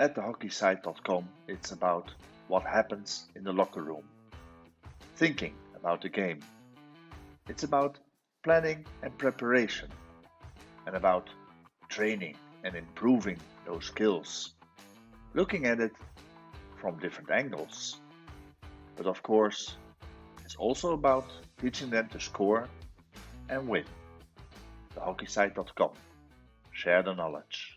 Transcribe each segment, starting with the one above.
At thehockeysite.com, it's about what happens in the locker room, thinking about the game. It's about planning and preparation, and about training and improving those skills, looking at it from different angles. But of course, it's also about teaching them to score and win. Thehockeysite.com. Share the knowledge.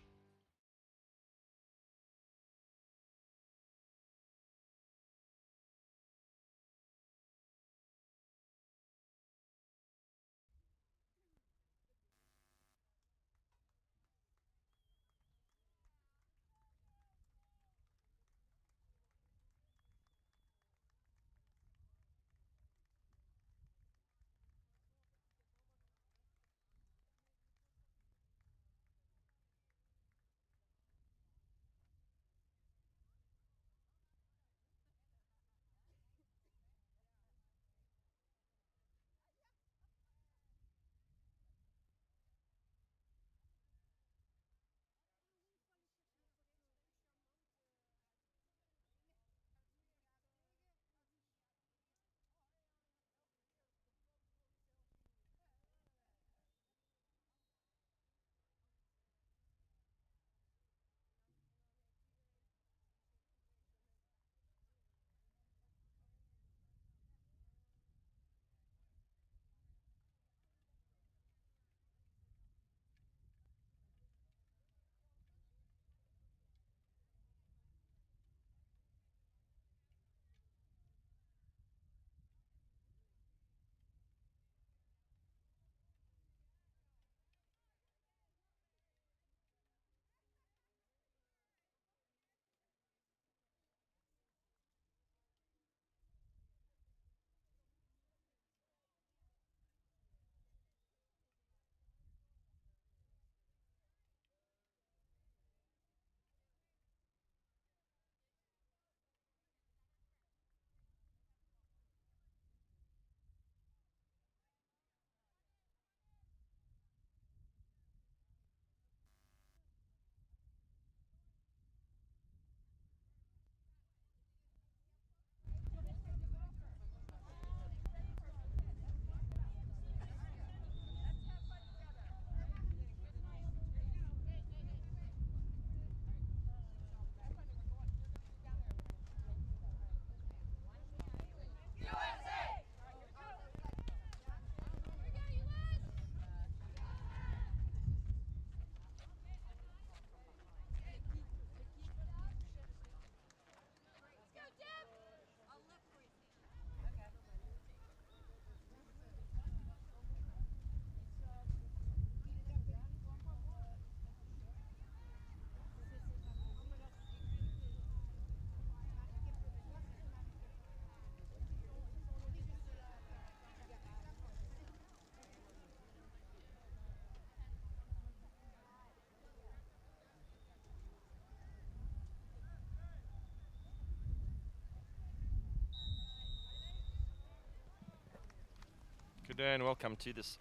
Good day and welcome to this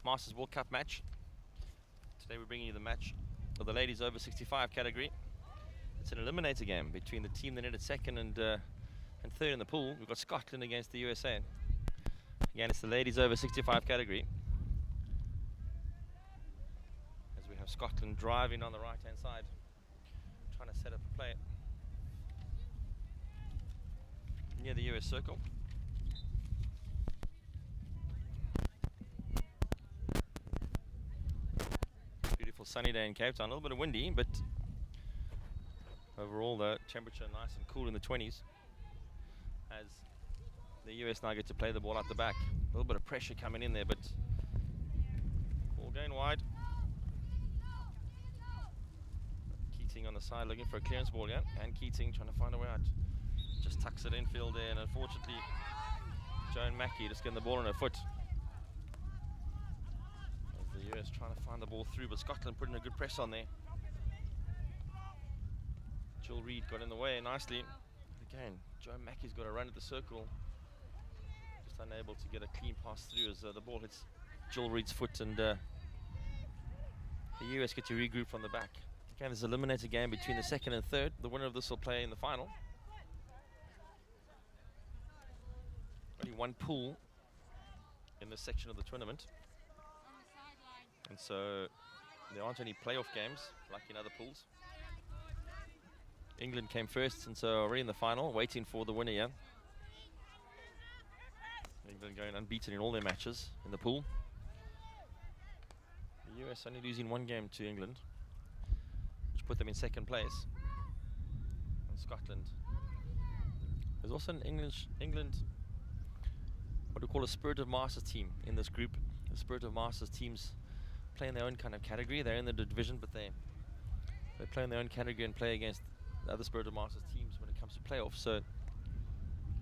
Masters World Cup match. Today we're bringing you the match of the ladies over 65 category. It's an eliminator game between the team that ended second and third in the pool. We've got Scotland against the USA. Again, it's the ladies over 65 category. As we have Scotland driving on the right-hand side, trying to set up a play near the US circle. Beautiful sunny day in Cape Town, a little bit of windy, but overall the temperature nice and cool in the 20s as the US now get to play the ball out the back. A little bit of pressure coming in there, but ball going wide. Keating on the side looking for a clearance ball, yeah, and Keating trying to find a way out. Just tucks it infield there, and unfortunately Joan Mackey just getting the ball on her foot. As the US trying to find the ball through, but Scotland putting a good press on there. Jill Reid got in the way nicely. Again, Joan Mackey's got to run at the circle. Just unable to get a clean pass through as the ball hits Jill Reid's foot, and the US get to regroup from the back. Again, this is an eliminator game between the second and third. The winner of this will play in the final. Only one pool in this section of the tournament. And so there aren't any playoff games like in other pools. England came first, and so already in the final, waiting for the winner here. England going unbeaten in all their matches in the pool. The US only losing one game to England, which put them in second place. And Scotland. There's also an England, what we call a Spirit of Masters team in this group. The Spirit of Masters teams play in their own kind of category. They're in the division, but they play in their own category and play against the other Spirit of Masters teams when it comes to playoffs. So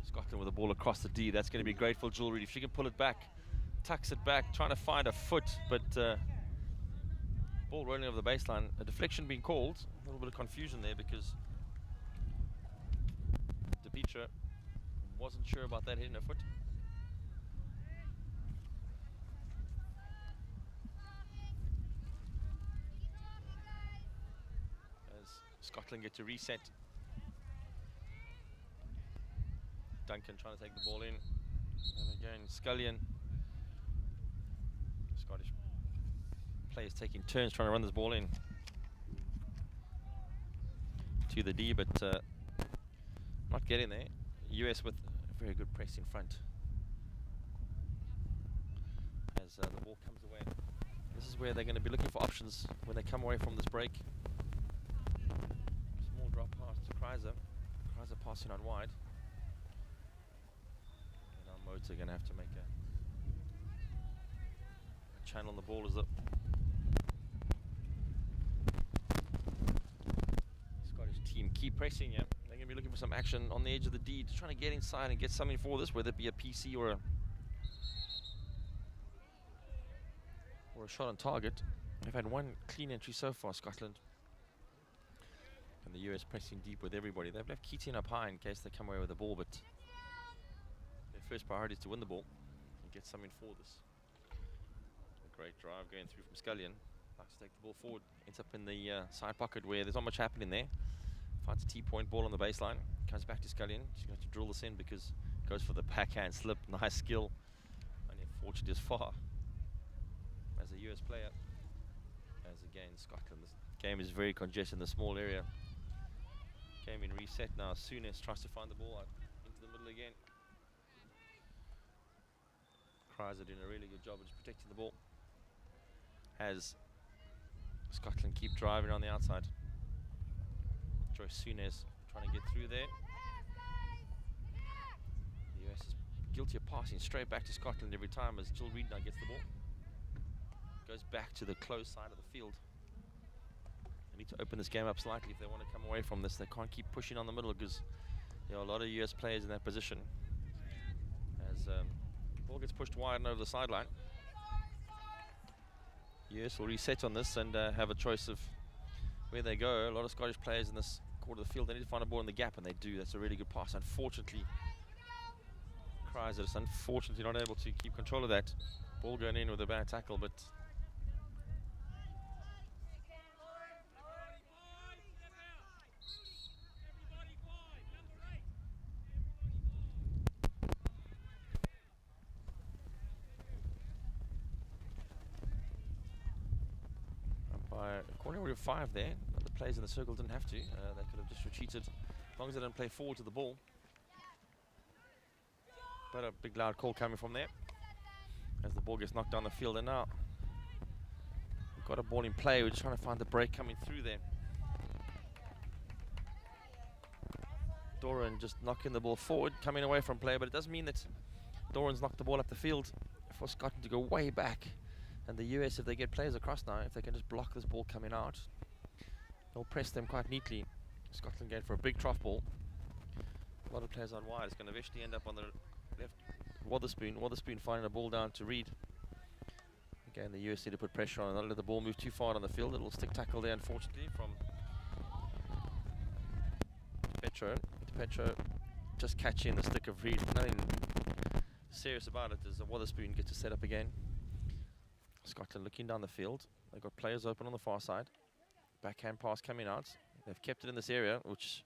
Scotland with the ball across the D. That's going to be great for Jill Reid. If she can pull it back, tucks it back, trying to find a foot, but ball rolling over the baseline. A deflection being called. A little bit of confusion there because DePetra wasn't sure about that hitting a foot. As Scotland get to reset. Duncan trying to take the ball in. And again, Scullion. Scottish players taking turns trying to run this ball in to the D, but not getting there. US with a very good press in front. As the ball comes away. This is where they're going to be looking for options when they come away from this break. Small drop pass to Kreiser. Kreiser passing out wide. And now Motor going to have to make a channel on the ball as the Scottish team keep pressing. Yeah, they're going to be looking for some action on the edge of the D, to trying to get inside and get something for this, whether it be a PC or a shot on target. They've had one clean entry so far, Scotland. And the US pressing deep with everybody. They've left Keating up high in case they come away with the ball, but their first priority is to win the ball and get something for this. A great drive going through from Scullion. Likes to take the ball forward. Ends up in the side pocket where there's not much happening there. Finds a T-point ball on the baseline. Comes back to Scullion. She's going to have to drill this in because it goes for the backhand slip. Nice skill. Only unfortunately as far as a US player. As again, Scotland. This game is very congested in the small area. Game in reset now. Souness tries to find the ball out into the middle again. Kreiser doing a really good job of just protecting the ball. As Scotland keep driving on the outside. Joyce Souness trying to get through there. The US is guilty of passing straight back to Scotland every time as Jill Reid now gets the ball. Goes back to the close side of the field. They need to open this game up slightly if they want to come away from this. They can't keep pushing on the middle because there are a lot of US players in that position. As the ball gets pushed wide and over the sideline. US will reset on this and have a choice of where they go. A lot of Scottish players in this quarter of the field, they need to find a ball in the gap, and they do. That's a really good pass. Unfortunately, Kreiser is unfortunately not able to keep control of that. Ball going in with a bad tackle, but corner of 5 there. The players in the circle didn't have to. They could have just retreated as long as they don't play forward to the ball. But a big loud call coming from there as the ball gets knocked down the field. And now we've got a ball in play. We're just trying to find the break coming through there. Doran just knocking the ball forward, coming away from play, but it doesn't mean that Doran's knocked the ball up the field for Scotland to go way back. And the US, if they get players across now, if they can just block this ball coming out, they'll press them quite neatly. Scotland going for a big trough ball. A lot of players on wide. It's going to eventually end up on the left. Wotherspoon finding a ball down to Reid. Again, the US need to put pressure on and not let the ball move too far on the field. A little stick tackle there, unfortunately, from DePetra just catching the stick of Reid. Nothing serious about it as Wotherspoon gets to set up again. Scotland looking down the field. They've got players open on the far side. Backhand pass coming out. They've kept it in this area, which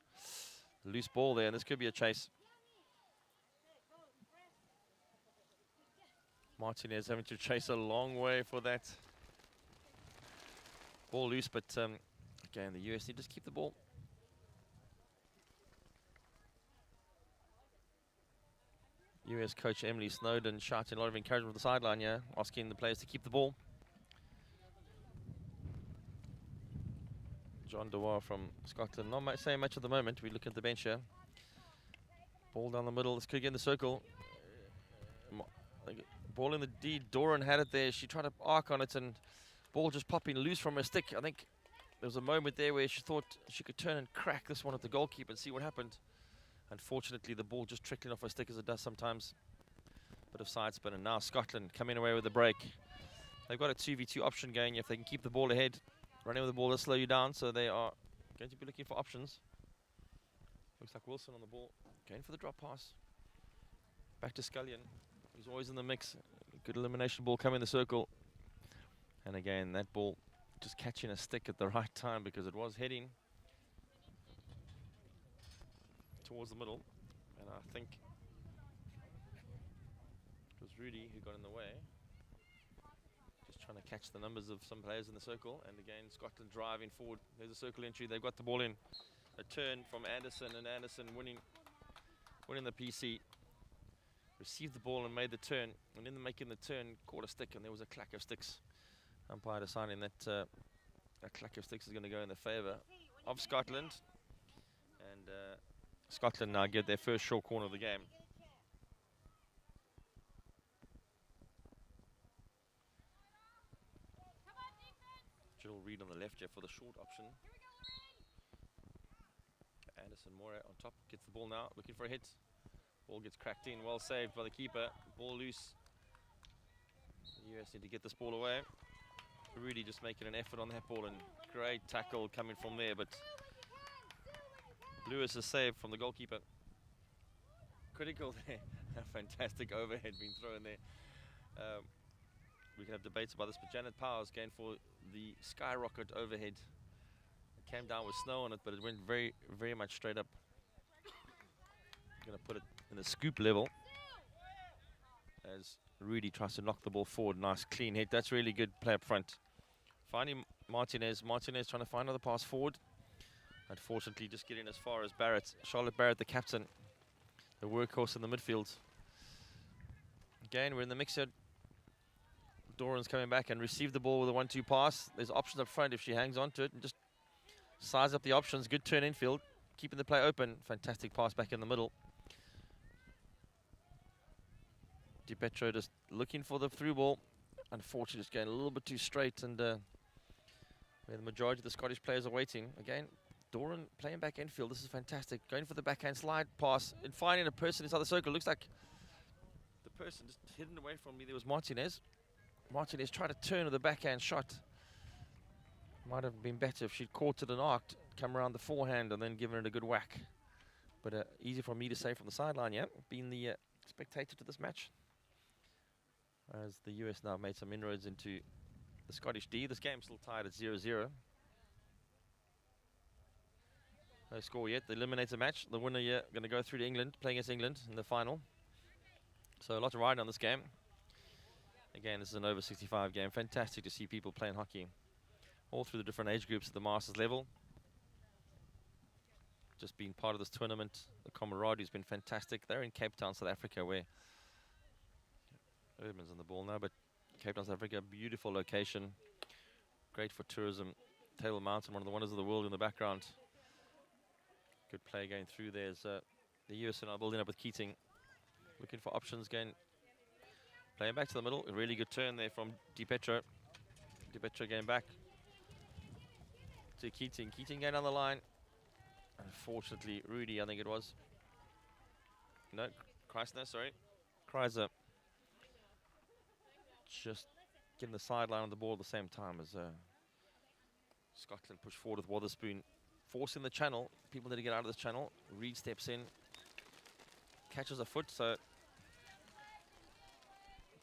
loose ball there, and this could be a chase. Martinez having to chase a long way for that. Ball loose, but again, the US need to just keep the ball. US coach Emily Snowden shouting a lot of encouragement from the sideline, yeah, asking the players to keep the ball. John Dewar from Scotland, not saying much at the moment. We look at the bench here. Ball down the middle, this could get in the circle. Ball in the D, Doran had it there. She tried to arc on it and ball just popping loose from her stick. I think there was a moment there where she thought she could turn and crack this one at the goalkeeper and see what happened. Unfortunately, the ball just trickling off her stick as it does sometimes. Bit of side spin, and now Scotland coming away with the break. They've got a 2v2 option going if they can keep the ball ahead. Running with the ball will slow you down, so they are going to be looking for options. Looks like Wilson on the ball, going for the drop pass. Back to Scullion, who's always in the mix. Good elimination ball coming in the circle. And again, that ball just catching a stick at the right time because it was heading towards the middle. And I think it was Rudy who got in the way. Just trying to catch the numbers of some players in the circle. And again, Scotland driving forward. There's a circle entry. They've got the ball in. A turn from Anderson, and Anderson winning the PC. Received the ball and made the turn. And in making the turn, caught a stick, and there was a clack of sticks. Umpire deciding that a clack of sticks is going to go in the favour of Scotland. And Scotland now get their first short corner of the game. Jill Reid on the left here for the short option. Anderson Moore on top, gets the ball now, looking for a hit. Ball gets cracked in, well saved by the keeper. Ball loose. The US need to get this ball away. Rudy just making an effort on that ball, and great tackle coming from there, but Lewis is saved from the goalkeeper. Critical there. A fantastic overhead being thrown there. We can have debates about this, but Janet Powers going for the skyrocket overhead. It came down with snow on it, but it went very, very much straight up. I'm going to put it in the scoop level as Rudy tries to knock the ball forward. Nice clean hit. That's really good play up front. Finding Martinez. Martinez trying to find another pass forward. Unfortunately, just getting as far as Barrett. Charlotte Barrett, the captain. The workhorse in the midfield. Again, we're in the mix here. Doran's coming back and received the ball with a 1-2 pass. There's options up front if she hangs on to it and just size up the options. Good turn infield. Keeping the play open. Fantastic pass back in the middle. DiPetro just looking for the through ball. Unfortunately, just going a little bit too straight, and where the majority of the Scottish players are waiting. Again, Doran playing back infield. This is fantastic. Going for the backhand slide pass and finding a person inside the circle. Looks like the person just hidden away from me. There was Martinez. Martinez tried to turn with a backhand shot. Might have been better if she'd caught it and arced, come around the forehand and then given it a good whack. But easy for me to say from the sideline, yeah. Being the spectator to this match. As the US now made some inroads into the Scottish D. This game's still tied at 0-0. No score yet. The eliminator match. The winner here going to go through to England, playing against England in the final. So a lot to ride on this game. Again, this is an over 65 game. Fantastic to see people playing hockey all through the different age groups at the Masters level. Just being part of this tournament, the camaraderie has been fantastic. They're in Cape Town, South Africa, where Urban's on the ball now, but Cape Town, South Africa, beautiful location. Great for tourism. Table Mountain, one of the wonders of the world in the background. Good play going through. There's the US now building up with Keating. Looking for options again. Playing back to the middle. A really good turn there from DiPetro. DiPetro going back to Keating. Keating going down the line. Unfortunately, Rudy, I think it was. No, Kreisner, sorry. Kreiser. Just getting the sideline on the ball at the same time as Scotland push forward with Wotherspoon. Forcing the channel. People need to get out of this channel. Reid steps in. Catches a foot, so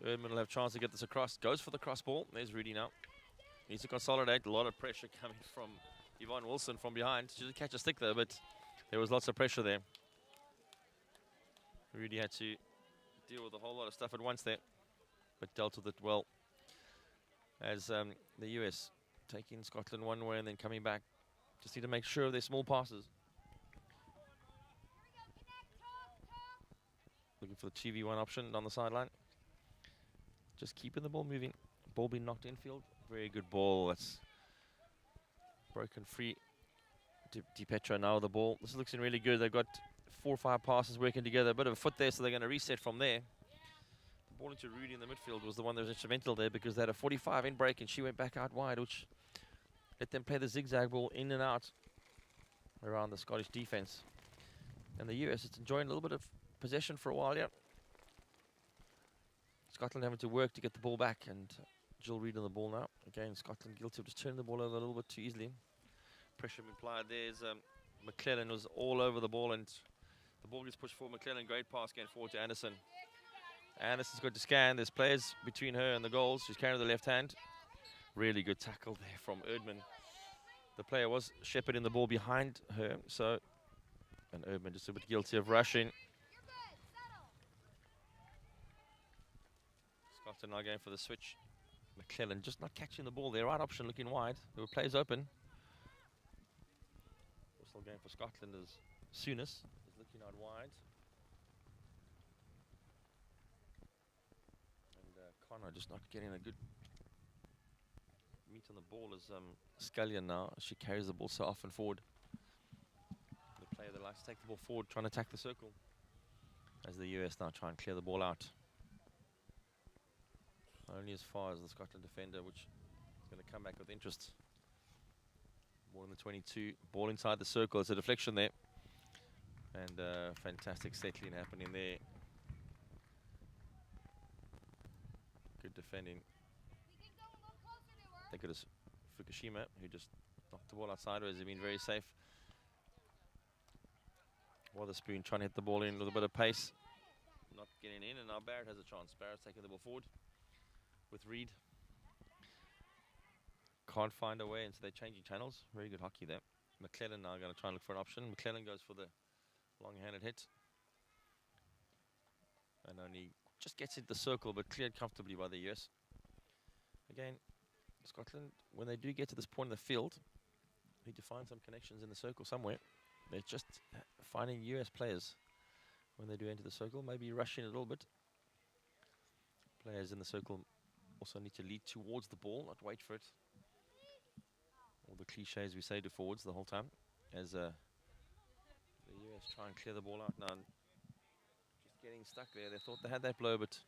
Erdman will have a chance to get this across. Goes for the cross ball. There's Rudy now. Needs to consolidate. A lot of pressure coming from Yvonne Wilson from behind. She didn't catch a stick there, but there was lots of pressure there. Rudy had to deal with a whole lot of stuff at once there, but dealt with it well. As the US taking Scotland one way and then coming back. Just need to make sure of their small passes. Looking for the 2v1 option on the sideline. Just keeping the ball moving. Ball being knocked infield. Very good ball. That's broken free. DiPetro now with the ball. This is looking really good. They've got 4 or 5 passes working together. A bit of a foot there, so they're going to reset from there. The ball into Rudy in the midfield was the one that was instrumental there because they had a 45 in break and she went back out wide, which let them play the zigzag ball in and out around the Scottish defence. And the US is enjoying a little bit of possession for a while, yeah. Scotland having to work to get the ball back, and Jill Reid on the ball now. Again, Scotland guilty of just turning the ball over a little bit too easily. Pressure applied. There's McClellan was all over the ball, and the ball gets pushed forward. McClellan, great pass going forward to Anderson. Anderson's got to scan. There's players between her and the goals. She's carrying the left hand. Really good tackle there from Erdman. The player was shepherding the ball behind her, so, and Erdman just a bit guilty of rushing. Scotland now going for the switch. McClellan just not catching the ball there. Right option looking wide. There were players open. Whistle going for Scotland as Souness is looking out wide. And Connor just not getting a good meet on the ball as Scullion now. She carries the ball so often forward. The player that likes to take the ball forward, trying to attack the circle. As the US now try and clear the ball out. Only as far as the Scotland defender, which is going to come back with interest. Ball in the 22, ball inside the circle. It's a deflection there. And fantastic settling happening there. Good defending. They got us Fukushima, who just knocked the ball out sideways. They've been very safe. Wotherspoon trying to hit the ball in with a bit of pace. Not getting in, and now Barrett has a chance. Barrett's taking the ball forward with Reid. Can't find a way, and so they're changing channels. Very good hockey there. McClellan now going to try and look for an option. McClellan goes for the long-handed hit. And only just gets into the circle, but cleared comfortably by the US. Again, Scotland, when they do get to this point in the field, need to find some connections in the circle somewhere. They're just finding US players when they do enter the circle, maybe rushing a little bit. Players in the circle also need to lead towards the ball, not wait for it. All the cliches we say to forwards the whole time. As the US try and clear the ball out now. Just getting stuck there. They thought they had that blow, but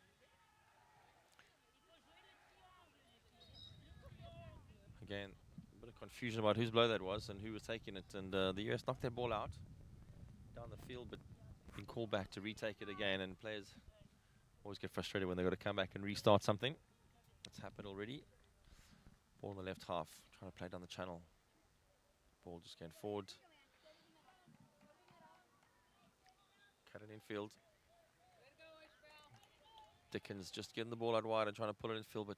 again, a bit of confusion about whose blow that was and who was taking it. And the US knocked that ball out down the field, but been called back to retake it again. And players always get frustrated when they've got to come back and restart something. That's happened already. Ball in the left half, trying to play down the channel. Ball just going forward. Cut it infield. Dickens just getting the ball out wide and trying to pull it infield, but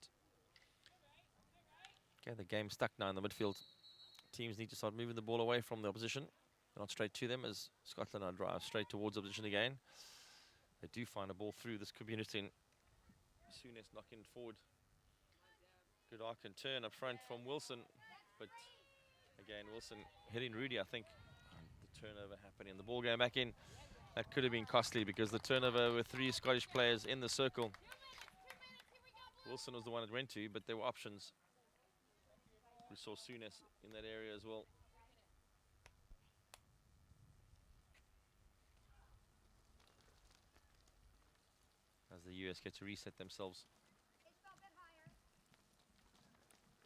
again, the game's stuck now in the midfield. Teams need to start moving the ball away from the opposition, not straight to them, as Scotland now drive straight towards opposition again. They do find a ball through. This could be interesting. Souness knocking it forward. Good arc and turn up front from Wilson, but again, Wilson hitting Rudy, I think. The turnover happening, the ball going back in. That could have been costly because the turnover with 3 Scottish players in the circle. Wilson was the one it went to, but there were options. We saw Souness in that area as well. As the US get to reset themselves.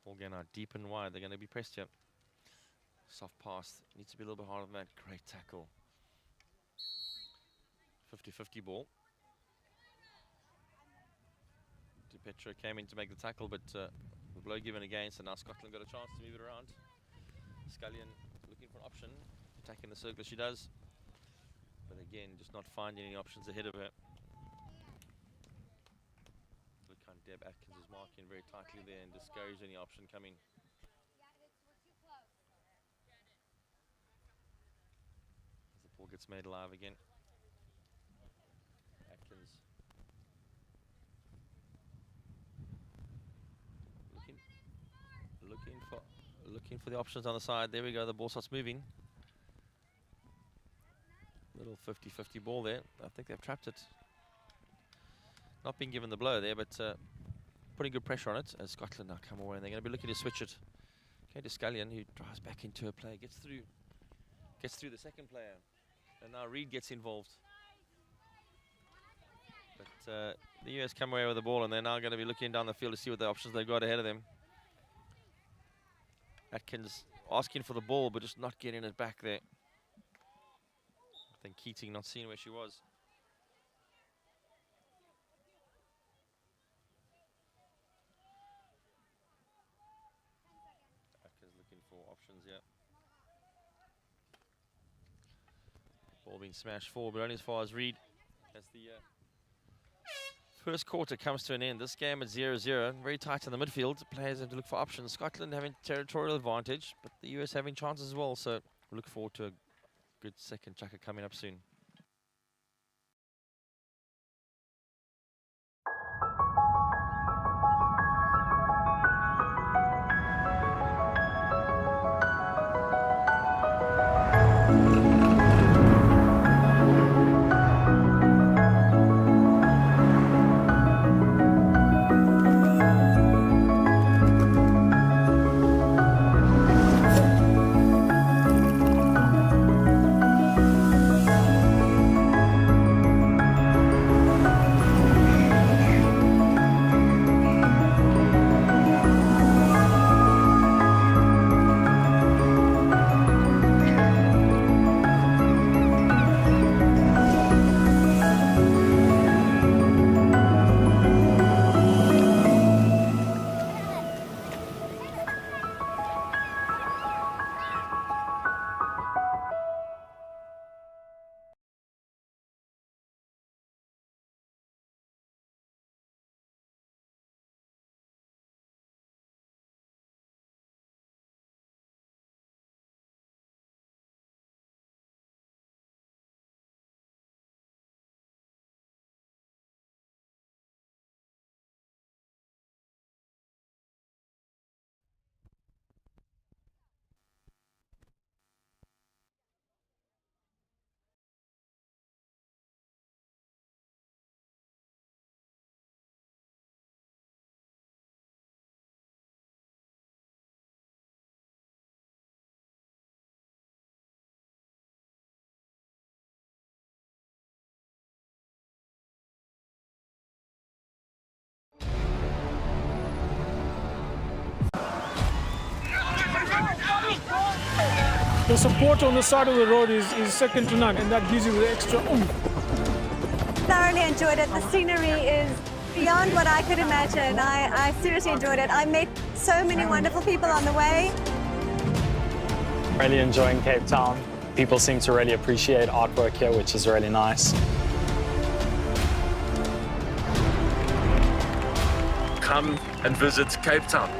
Ball going out deep and wide. They're going to be pressed here. Soft pass. Needs to be a little bit harder than that. Great tackle. 50-50 ball. DiPetro came in to make the tackle, but the blow given against, and now Scotland got a chance to move it around. Scullion looking for an option, attacking the circle she does, but again, just not finding any options ahead of her. Look how Deb Atkins is marking very tightly there and discouraged any option coming. Ball gets made alive again. Atkins looking for the options on the side. There we go. The ball starts moving. Little 50-50 ball there. I think they've trapped it. Not being given the blow there, but putting good pressure on it as Scotland now come away, and they're going to be looking to switch it. Okay, to Scullion, who drives back into a play, gets through the second player, and now Reed gets involved. But the US come away with the ball, and they're now going to be looking down the field to see what the options they've got ahead of them. Atkins asking for the ball, but just not getting it back there. I think Keating not seeing where she was. Atkins looking for options here. Ball being smashed forward, but only as far as Reed. As the first quarter comes to an end, this game at 0-0, very tight in the midfield. Players have to look for options. Scotland having territorial advantage, but the US having chances as well. So we look forward to a good second chukker coming up soon. The support on the side of the road is second to none, and that gives you the extra oomph. Thoroughly enjoyed it. The scenery is beyond what I could imagine. I seriously enjoyed it. I met so many wonderful people on the way. Really enjoying Cape Town. People seem to really appreciate artwork here, which is really nice. Come and visit Cape Town.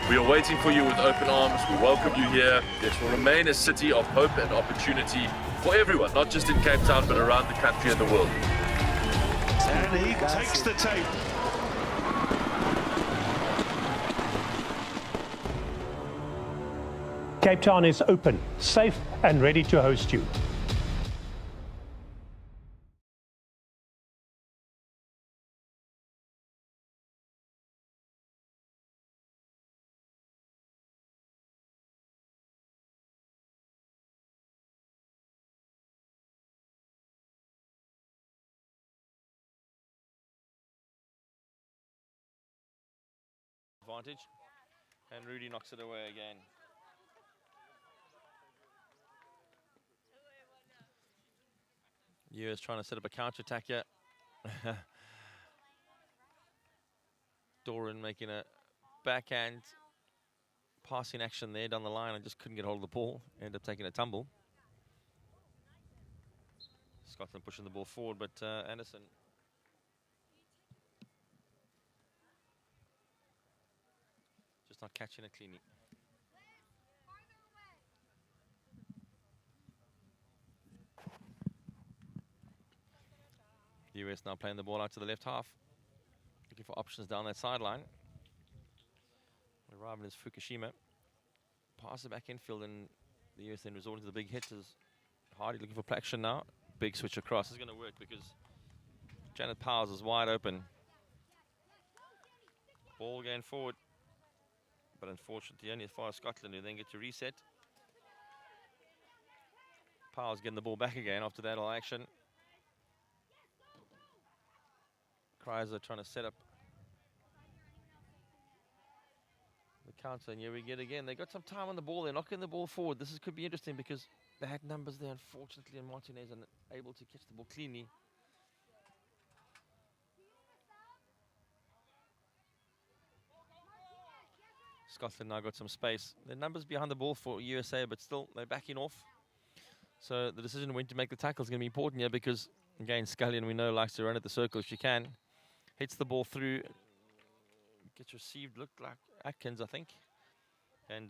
We are waiting for you with open arms. We welcome you here. It will remain a city of hope and opportunity for everyone, not just in Cape Town, but around the country and the world. And he takes the tape. Cape Town is open, safe and ready to host you. Advantage, and Rudy knocks it away again. US trying to set up a counter-attack here. Doran making a backhand passing action there down the line and just couldn't get hold of the ball. Ended up taking a tumble. Scotland pushing the ball forward, but Anderson just not catching it cleanly. US now playing the ball out to the left half. Looking for options down that sideline. Arriving is Fukushima. Pass it back infield, and the US then resorting to the big hit as Hardy looking for Plaction now. Big switch across is going to work because Janet Powers is wide open. Ball going forward. But unfortunately only as far as Scotland, who then get to reset. Powers getting the ball back again after that all action. Kreiser trying to set up the counter, and here we get again. They got some time on the ball. They're knocking the ball forward. This could be interesting because they had numbers there, unfortunately, and Martinez unable to catch the ball cleanly. Scotland now got some space. The numbers behind the ball for USA, but still they're backing off. So the decision when to make the tackle is going to be important here because, again, Scullion, we know, likes to run at the circle if she can. Hits the ball through. Gets received, looked like Atkins, I think. And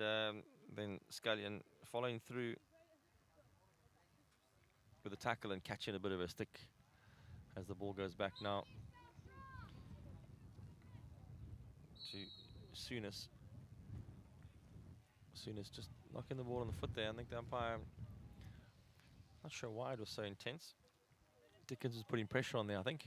then Scullion following through with the tackle and catching a bit of a stick as the ball goes back now to Souness. Souness just knocking the ball on the foot there. I think the umpire, not sure why it was so intense. Dickens was putting pressure on there, I think.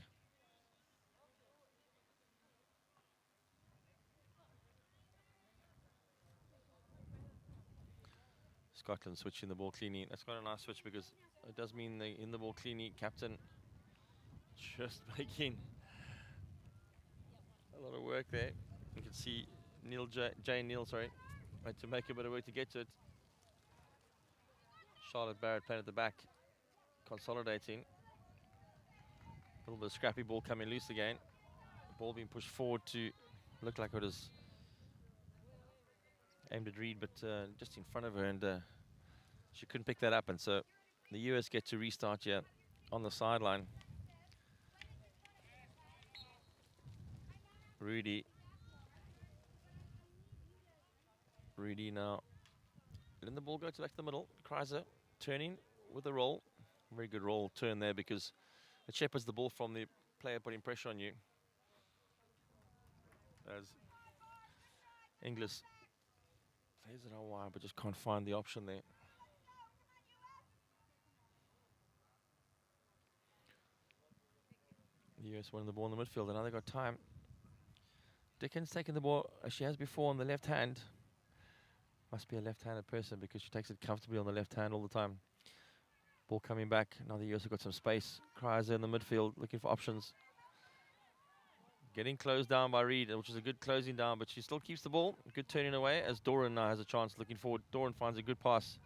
Scotland switching the ball cleanly. That's quite a nice switch because it does mean they in the ball cleanly. Captain just making a lot of work there. You can see Jane Neal, sorry, had to make a bit of work to get to it. Charlotte Barrett playing at the back, consolidating. A little bit of scrappy ball coming loose again. The ball being pushed forward to look like it was aimed at Reed, but just in front of her, and she couldn't pick that up. And so the US get to restart here on the sideline. Rudy now letting the ball go to back to the middle. Kreiser turning with the roll. Very good roll turn there because it shepherds the ball from the player putting pressure on you. As Inglis plays it out wide, but just can't find the option there. The US winning the ball in the midfield, and now they've got time. Dickens taking the ball as she has before on the left hand. Must be a left-handed person because she takes it comfortably on the left hand all the time. Ball coming back. Now the US have got some space. Kreiser in the midfield looking for options. Getting closed down by Reed, which is a good closing down, but she still keeps the ball. Good turning away as Doran now has a chance looking forward. Doran finds a good pass.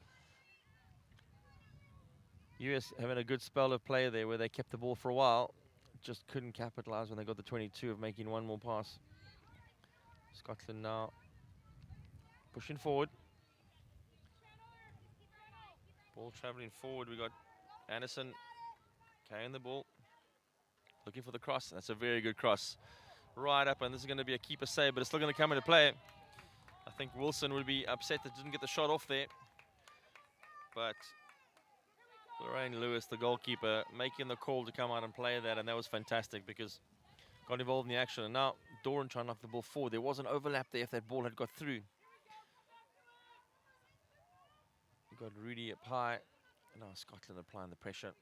US having a good spell of play there where they kept the ball for a while. Just couldn't capitalize when they got the 22 of making one more pass. Scotland now pushing forward. Ball traveling forward. We got Anderson carrying the ball. Looking for the cross. That's a very good cross. Right up, and this is going to be a keeper save, but it's still going to come into play. I think Wilson would be upset that didn't get the shot off there. But Lorraine Lewis, the goalkeeper, making the call to come out and play that, and that was fantastic because got involved in the action. And now Doran trying to knock the ball forward. There was an overlap there if that ball had got through. We've got Rudy up high. Now Scotland applying the pressure.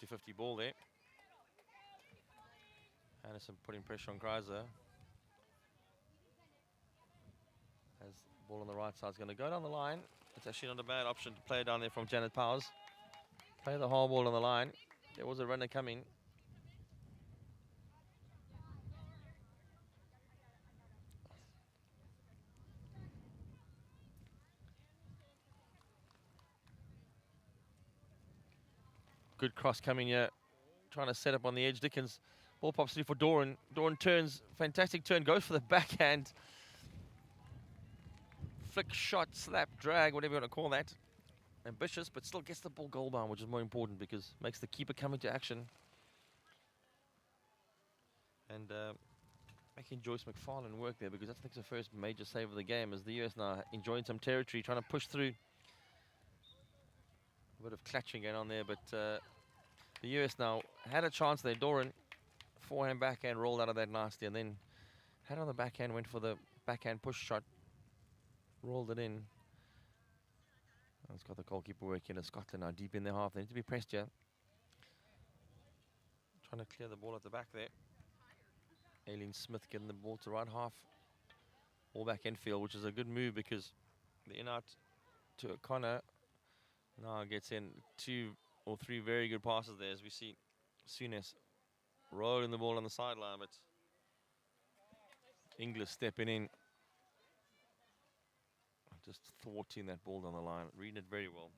50-50 ball there. Anderson putting pressure on Kreiser. As the ball on the right side is going to go down the line. It's actually not a bad option to play down there from Janet Powers. Play the hard ball on the line. There was a runner coming. Good cross coming here. Trying to set up on the edge. Dickens. Ball pops through for Doran. Doran turns. Fantastic turn. Goes for the backhand. Flick, shot, slap, drag, whatever you want to call that. Ambitious, but still gets the ball goal bound, which is more important because it makes the keeper come into action. And making Joyce McFarlane work there because I think it's the first major save of the game as the US now enjoying some territory, trying to push through. A bit of clutching going on there, but the US now had a chance there. Doran, forehand, backhand, rolled out of that nicely, and then had on the backhand, went for the backhand push shot, rolled it in. Oh, it's got the goalkeeper working. Scotland now deep in their half. They need to be pressed here. Trying to clear the ball at the back there. Elim Smith getting the ball to right half. All back infield, which is a good move because the in out to O'Connor now gets in 2 or 3 very good passes there, as we see Souness rolling the ball on the sideline, but Inglis stepping in, just thwarting that ball down the line, reading it very well.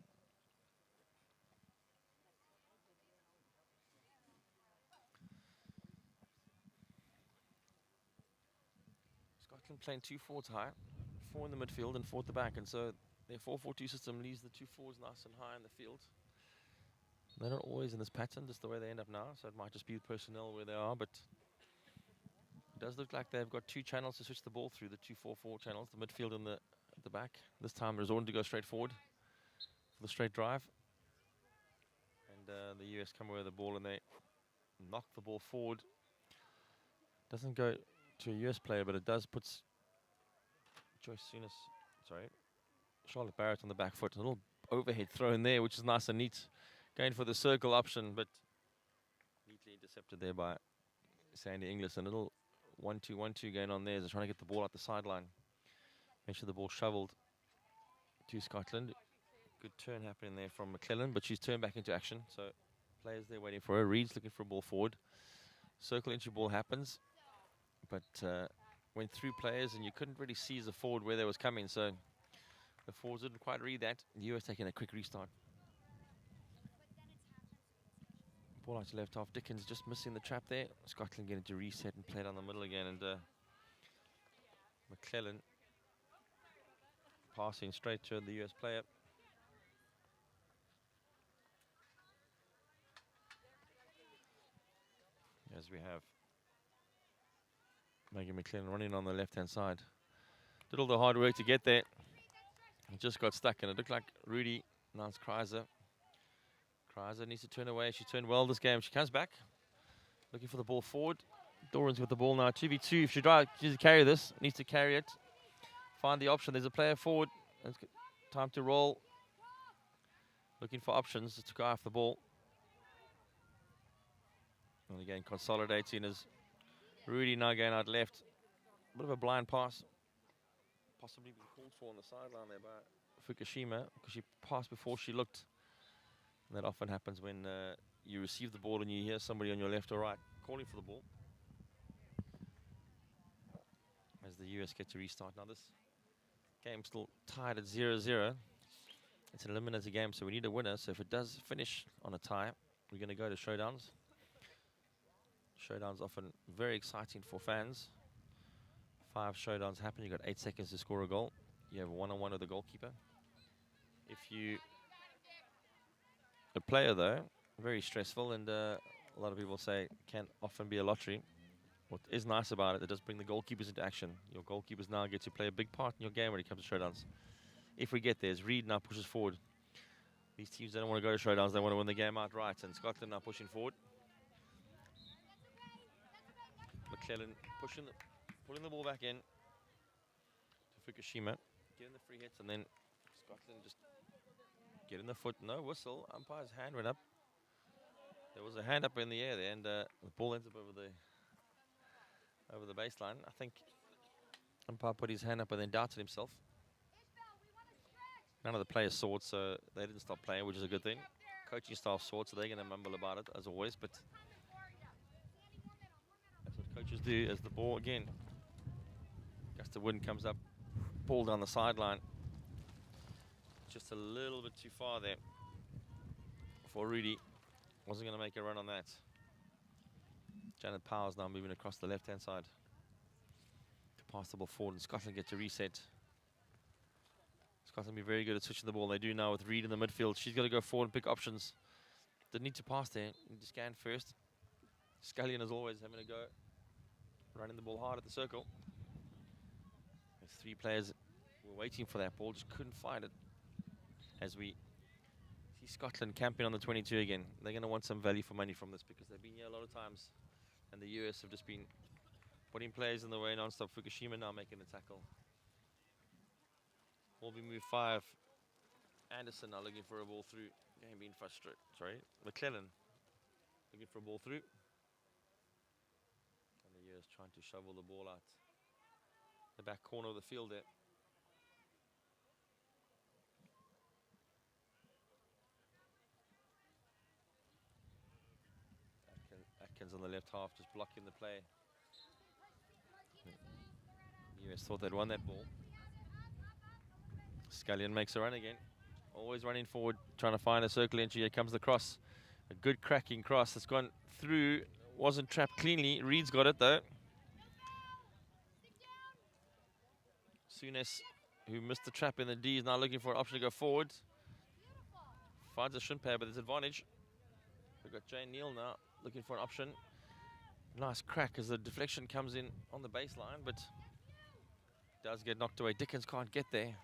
Scotland playing 2 forwards high, 4 in the midfield and 4 at the back, and so their 4-4-2 system leaves the 2 forwards nice and high in the field. They're not always in this pattern, just the way they end up now, so it might just be the personnel where they are, but it does look like they've got 2 channels to switch the ball through, the 2-4-4 channels, the midfield and at the back. This time resorting to go straight forward for the straight drive. And the US come away with the ball and they knock the ball forward. Doesn't go to a US player, but it does put Charlotte Barrett on the back foot. A little overhead throw in there, which is nice and neat. Going for the circle option, but neatly intercepted there by Sandy Inglis. A little 1-2-1-2 going on there as they're trying to get the ball out the sideline. Make sure the ball shoveled to Scotland. Good turn happening there from McClellan, but she's turned back into action. So players there waiting for her. Reed's looking for a ball forward. Circle entry ball happens, but went through players and you couldn't really see as a forward where they was coming. So the forwards didn't quite read that. The US taking a quick restart. Ball out to left half. Dickens just missing the trap there. Scotland getting to reset and play down the middle again. And McClellan passing straight to the US player. As we have Megan McClellan running on the left-hand side. Did all the hard work to get there. It just got stuck, and it looked like Rudy. Now it's Kreiser. Kreiser needs to turn away. She turned well this game. She comes back, looking for the ball forward. Doran's with the ball now. 2v2. If she tries to carry this, needs to carry it. Find the option. There's a player forward. It's time to roll. Looking for options to go off the ball. And again, consolidating as Rudy now going out left. A bit of a blind pass. Possibly been called for on the sideline there by Fukushima because she passed before she looked. And that often happens when you receive the ball and you hear somebody on your left or right calling for the ball. As the US get to restart. Now this game still tied at 0-0. It's an eliminator game, so we need a winner. So if it does finish on a tie, we're going to go to showdowns. Showdowns often very exciting for fans. 5 showdowns happen. You've got 8 seconds to score a goal. You have a one-on-one with the goalkeeper. If you a player though, very stressful, and a lot of people say can often be a lottery. What is nice about it, it does bring the goalkeepers into action. Your goalkeepers now get to play a big part in your game when it comes to showdowns. If we get there, as Reed now pushes forward. These teams don't want to go to showdowns, they want to win the game outright, and Scotland now pushing forward. McClellan pulling the ball back in to Fukushima, getting the free hits, and then Scotland just getting the foot. No whistle. Umpire's hand went up. There was a hand up in the air there, and the ball ends up over the baseline. I think umpire put his hand up and then doubted himself. None of the players saw it, so they didn't stop playing, which is a good thing. Coaching staff saw it, so they're going to mumble about it as always, but that's what coaches do. As the ball again, gust of wind comes up, ball down the sideline. Just a little bit too far there for Rudy. Wasn't going to make a run on that. Janet Powers now moving across the left-hand side to pass the ball forward, and Scotland get to reset. Scotland be very good at switching the ball. They do now with Reed in the midfield. She's got to go forward and pick options. Didn't need to pass there. Need to scan first. Scullion, as always, having a go. Running the ball hard at the circle. There's 3 players were waiting for that ball, just couldn't find it. As we see Scotland camping on the 22 again. They're going to want some value for money from this because they've been here a lot of times. And the US have just been putting players in the way non-stop. Fukushima now making the tackle. Ball being moved 5. Anderson now looking for a ball through. Game being frustrated. Sorry, McClellan looking for a ball through. And the US trying to shovel the ball out the back corner of the field there. Atkins on the left half just blocking the play. The US thought they'd won that ball. Scullion makes a run again. Always running forward, trying to find a circle entry. Here comes the cross. A good cracking cross that's gone through. Wasn't trapped cleanly. Reed's got it though. Souness, who missed the trap in the D, is now looking for an option to go forward. Finds a shin pad, but there's advantage. We've got Jane Neal now looking for an option. Nice crack as the deflection comes in on the baseline, but does get knocked away. Dickens can't get there.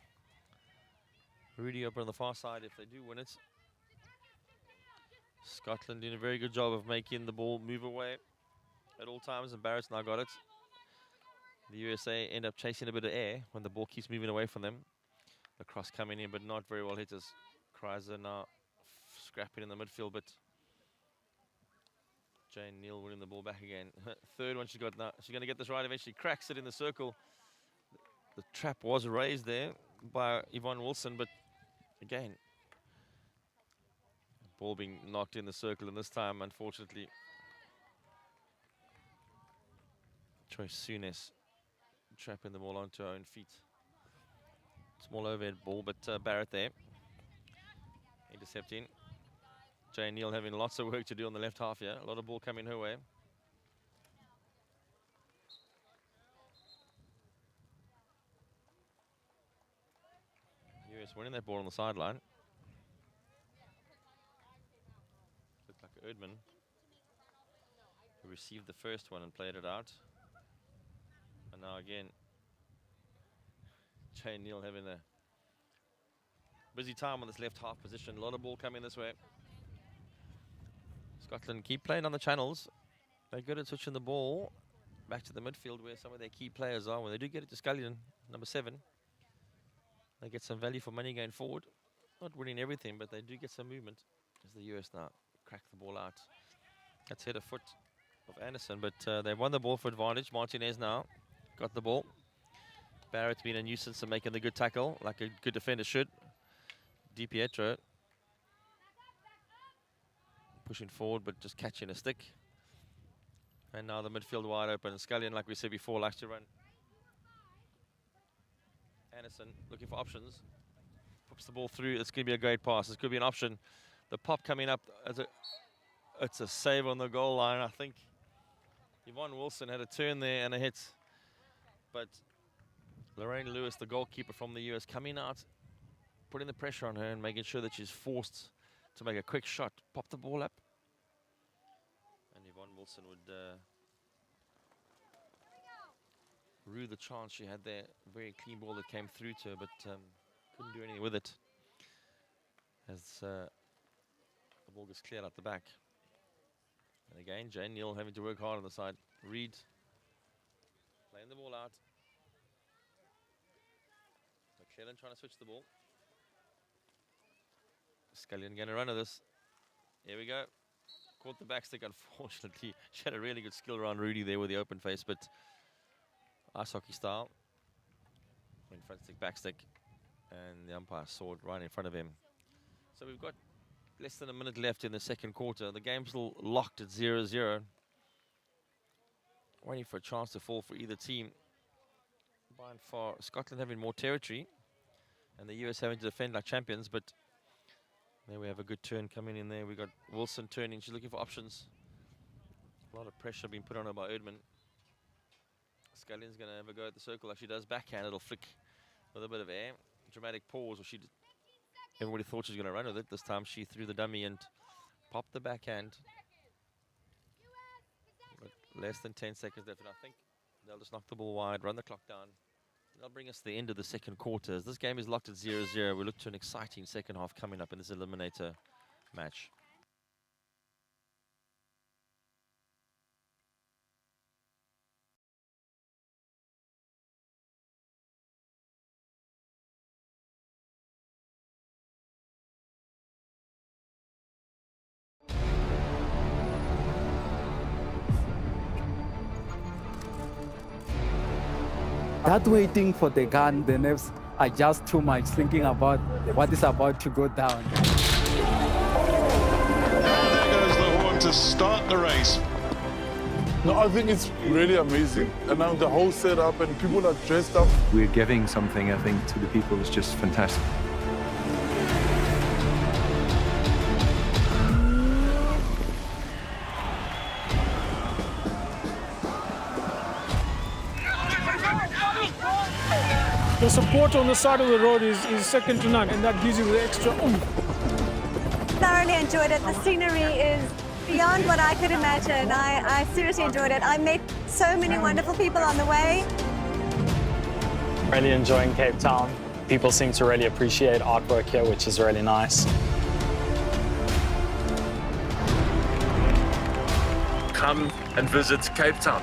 Rudy over on the far side if they do win it. Scotland doing a very good job of making the ball move away at all times, and Barrett's now got it. The USA end up chasing a bit of air when the ball keeps moving away from them. The cross coming in, but not very well hit as Kreiser now scrapping in the midfield, but Jane Neal winning the ball back again. Third one she's got now. She's going to get this right eventually. Cracks it in the circle. The trap was raised there by Yvonne Wilson, but again, ball being knocked in the circle, and this time, unfortunately, Joyce Souness trapping the ball onto her own feet. Small overhead ball, but Barrett there intercepting. Jane Neal having lots of work to do on the left half here. A lot of ball coming her way. US winning that ball on the sideline. Looked like Erdmann, who received the first one and played it out. And now again, Jane Neal having a busy time on this left half position. A lot of ball coming this way. Scotland keep playing on the channels. They're good at switching the ball back to the midfield where some of their key players are. When they do get it to Scullion, number 7, they get some value for money going forward. Not winning everything, but they do get some movement as the US now crack the ball out. That's head of foot of Anderson, but they've won the ball for advantage. Martinez now got the ball. Barrett's been a nuisance in making the good tackle, like a good defender should. Di Pietro pushing forward, but just catching a stick. And now the midfield wide open. Scullion, like we said before, likes to run. Anderson looking for options. Pops the ball through. It's going to be a great pass. This could be an option. The pop coming up as it's a save on the goal line. I think Yvonne Wilson had a turn there and a hit. But Lorraine Lewis, the goalkeeper from the US, coming out, putting the pressure on her and making sure that she's forced to make a quick shot. Pop the ball up. And Yvonne Wilson would rue the chance she had there. Very clean ball that came through to her, but couldn't do anything with it. As the ball gets cleared out the back. And again, Jane Neal having to work hard on the side. Reed playing the ball out. McClellan trying to switch the ball. Scullion going to run with this. Here we go. Caught the back stick, unfortunately. She had a really good skill around Rudy there with the open face, but ice hockey style. In front stick, back stick. And the umpire saw it right in front of him. So we've got less than a minute left in the second quarter. The game's still locked at 0-0. Waiting for a chance to fall for either team. By and far, Scotland having more territory. And the US having to defend like champions, but there we have a good turn coming in there. We got Wilson turning. She's looking for options. A lot of pressure being put on her by Erdmann. Scullion's going to have a go at the circle like she does. Backhand, it'll flick with a bit of air. Dramatic pause. Or everybody thought she was going to run with it. This time she threw the dummy and popped the backhand. But less than 10 seconds left, and I think they'll just knock the ball wide, run the clock down. That'll bring us to the end of the second quarter. As this game is locked at 0-0, we look to an exciting second half coming up in this eliminator match. That waiting for the gun, the nerves are just too much, thinking about what is about to go down. There goes the horn to start the race. No, I think it's really amazing. And now the whole setup and people are dressed up. We're giving something, I think, to the people. It's just fantastic. The support on the side of the road is second to none, and that gives you the extra oomph. Thoroughly enjoyed it. The scenery is beyond what I could imagine. I seriously enjoyed it. I met so many wonderful people on the way. Really enjoying Cape Town. People seem to really appreciate artwork here, which is really nice. Come and visit Cape Town.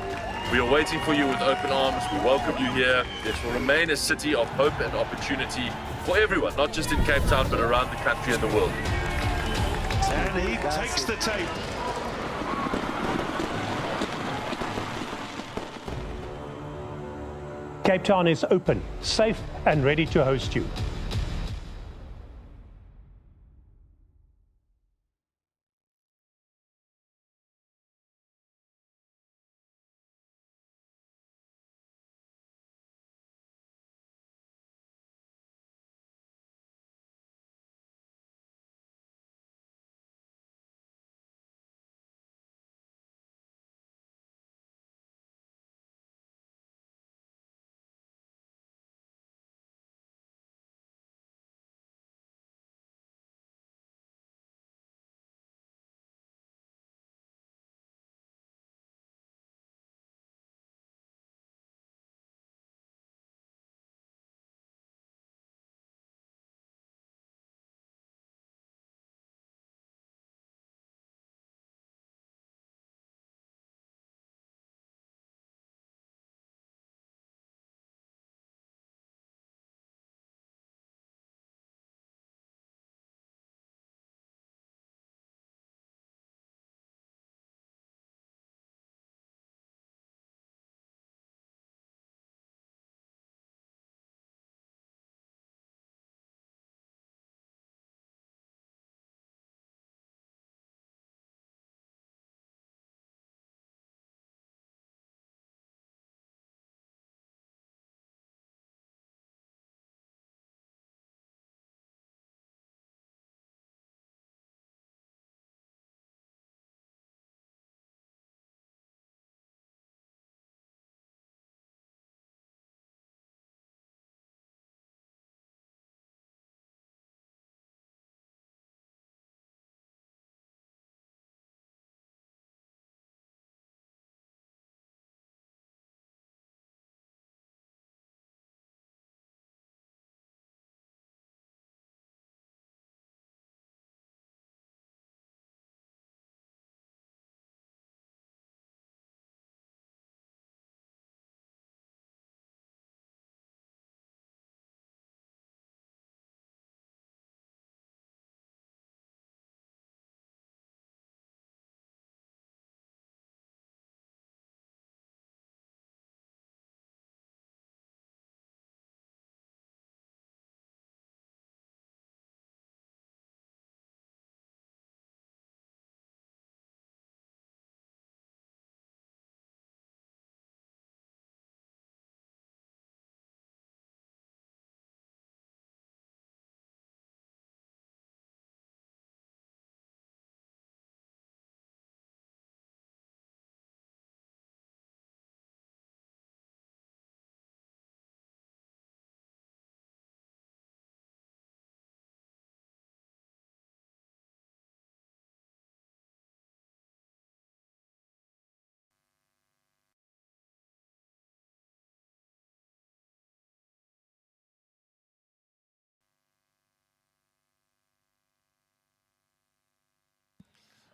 We are waiting for you with open arms. We welcome you here. This will remain a city of hope and opportunity for everyone, not just in Cape Town, but around the country and the world. And he takes the tape. Cape Town is open, safe and ready to host you.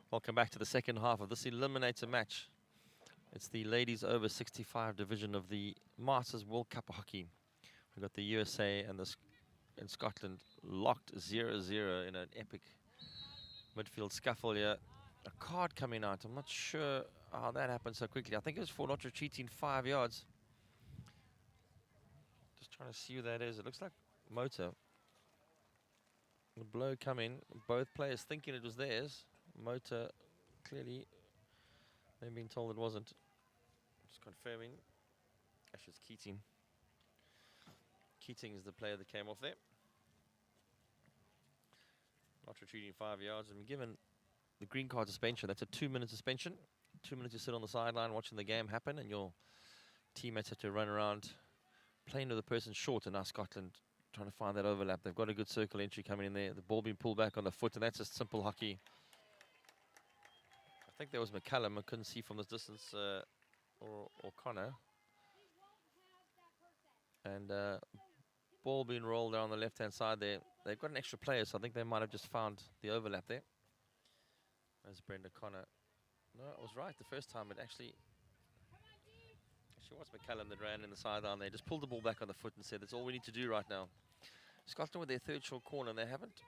Welcome back to the second half of this eliminator match. It's the ladies over 65 division of the Masters World Cup hockey. We've got the USA and Scotland locked 0-0 in an epic midfield scuffle here. A card coming out. I'm not sure how that happened so quickly. I think it was for not retreating 5 yards. Just trying to see who that is. It looks like Motor. The blow coming. Both players thinking it was theirs. Motor clearly they've been told it wasn't. Just confirming. Actually, it's Keating. Keating is the player that came off there. Not retreating 5 yards. And given the green card suspension, that's a 2-minute suspension. 2 minutes you sit on the sideline watching the game happen, and your teammates have to run around playing with the person short. And now Scotland trying to find that overlap. They've got a good circle entry coming in there. The ball being pulled back on the foot, and that's just simple hockey. I think there was McCallum. I couldn't see from this distance, or Connor. And ball being rolled down the left-hand side there. They've got an extra player, so I think they might have just found the overlap there. There's Brenda Connor. No, it was right the first time. It actually was McCallum that ran in the sideline. They just pulled the ball back on the foot and said, that's all we need to do right now. Scotland with their third short corner, and they haven't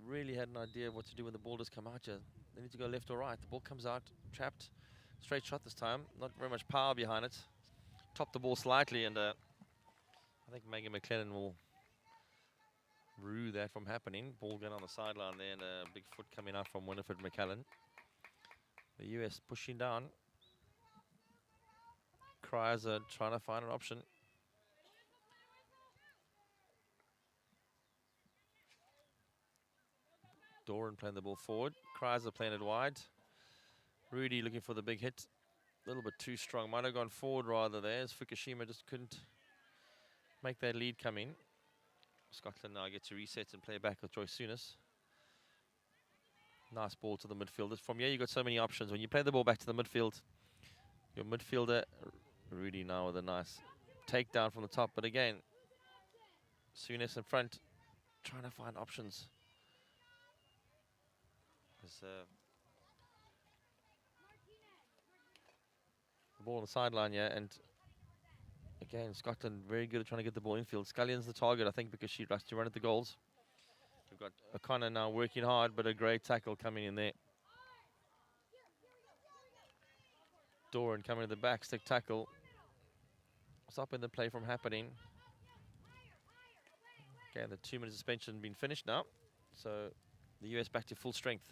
really had an idea of what to do when the ball does come out here. They need to go left or right. The ball comes out, trapped, straight shot this time. Not very much power behind it. Topped the ball slightly, and I think Megan McLennan will rue that from happening. Ball going on the sideline there, and a big foot coming out from Winifred McCallan. The US pushing down. Cries are trying to find an option. Doran playing the ball forward. Cries are playing it wide. Rudy looking for the big hit. A little bit too strong. Might have gone forward rather there, as Fukushima just couldn't make that lead come in. Scotland now get to reset and play back with Joyce Souness. Nice ball to the midfielders. From here, you've got so many options. When you play the ball back to the midfield, your midfielder, Rudy now with a nice takedown from the top. But again, Souness in front, trying to find options. The ball on the sideline, yeah, and again, Scotland very good at trying to get the ball infield. Scullion's the target, I think, because she likes to run at the goals. We've got O'Connor now working hard, but a great tackle coming in there. Doran coming to the back, stick tackle. Stopping the play from happening. Okay, the 2-minute suspension been finished now. So the US back to full strength.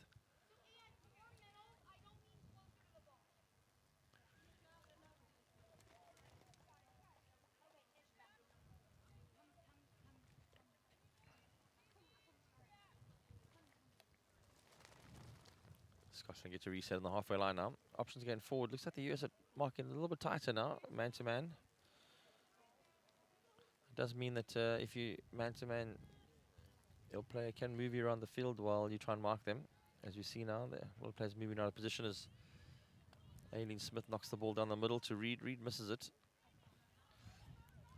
Scotland get to reset on the halfway line now. Options going forward. Looks like the US are marking a little bit tighter now, man-to-man. It does mean that if you man-to-man, your player can move you around the field while you try and mark them. As you see now, the little players moving out of position as Aileen Smith knocks the ball down the middle to Reed. Reed misses it.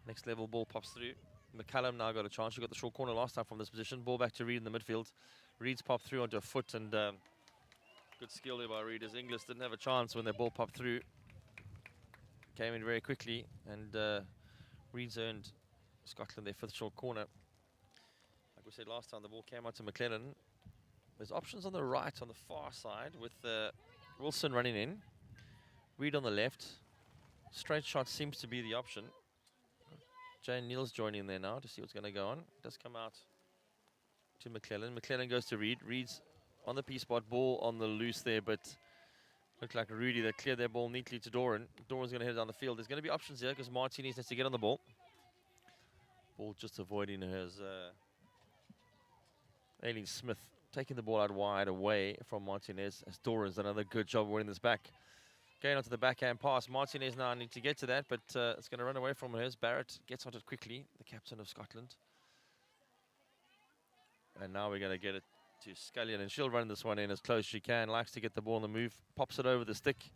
Next level ball pops through. McCallum now got a chance. She got the short corner last time from this position. Ball back to Reed in the midfield. Reed's popped through onto a foot, and good skill there by Reed, as Inglis didn't have a chance when their ball popped through. Came in very quickly, and Reed's earned Scotland their fifth short corner. Like we said last time, the ball came out to McLennan. There's options on the right, on the far side, with Wilson running in. Reed on the left. Straight shot seems to be the option. Jane Neal's joining there now to see what's going to go on. Does come out to McLennan. McLennan goes to Reed. Reed's on the P-spot, ball on the loose there, but looked like Rudy that cleared their ball neatly to Doran. Doran's going to head down the field. There's going to be options here because Martinez has to get on the ball. Ball just avoiding her as Aileen Smith taking the ball out wide away from Martinez, as Doran's done another good job winning this back. Going onto the backhand pass. Martinez now need to get to that, but it's going to run away from her as Barrett gets onto it quickly, the captain of Scotland. And now we're going to get it to Scullion, and she'll run this one in as close as she can. Likes to get the ball on the move, pops it over the stick.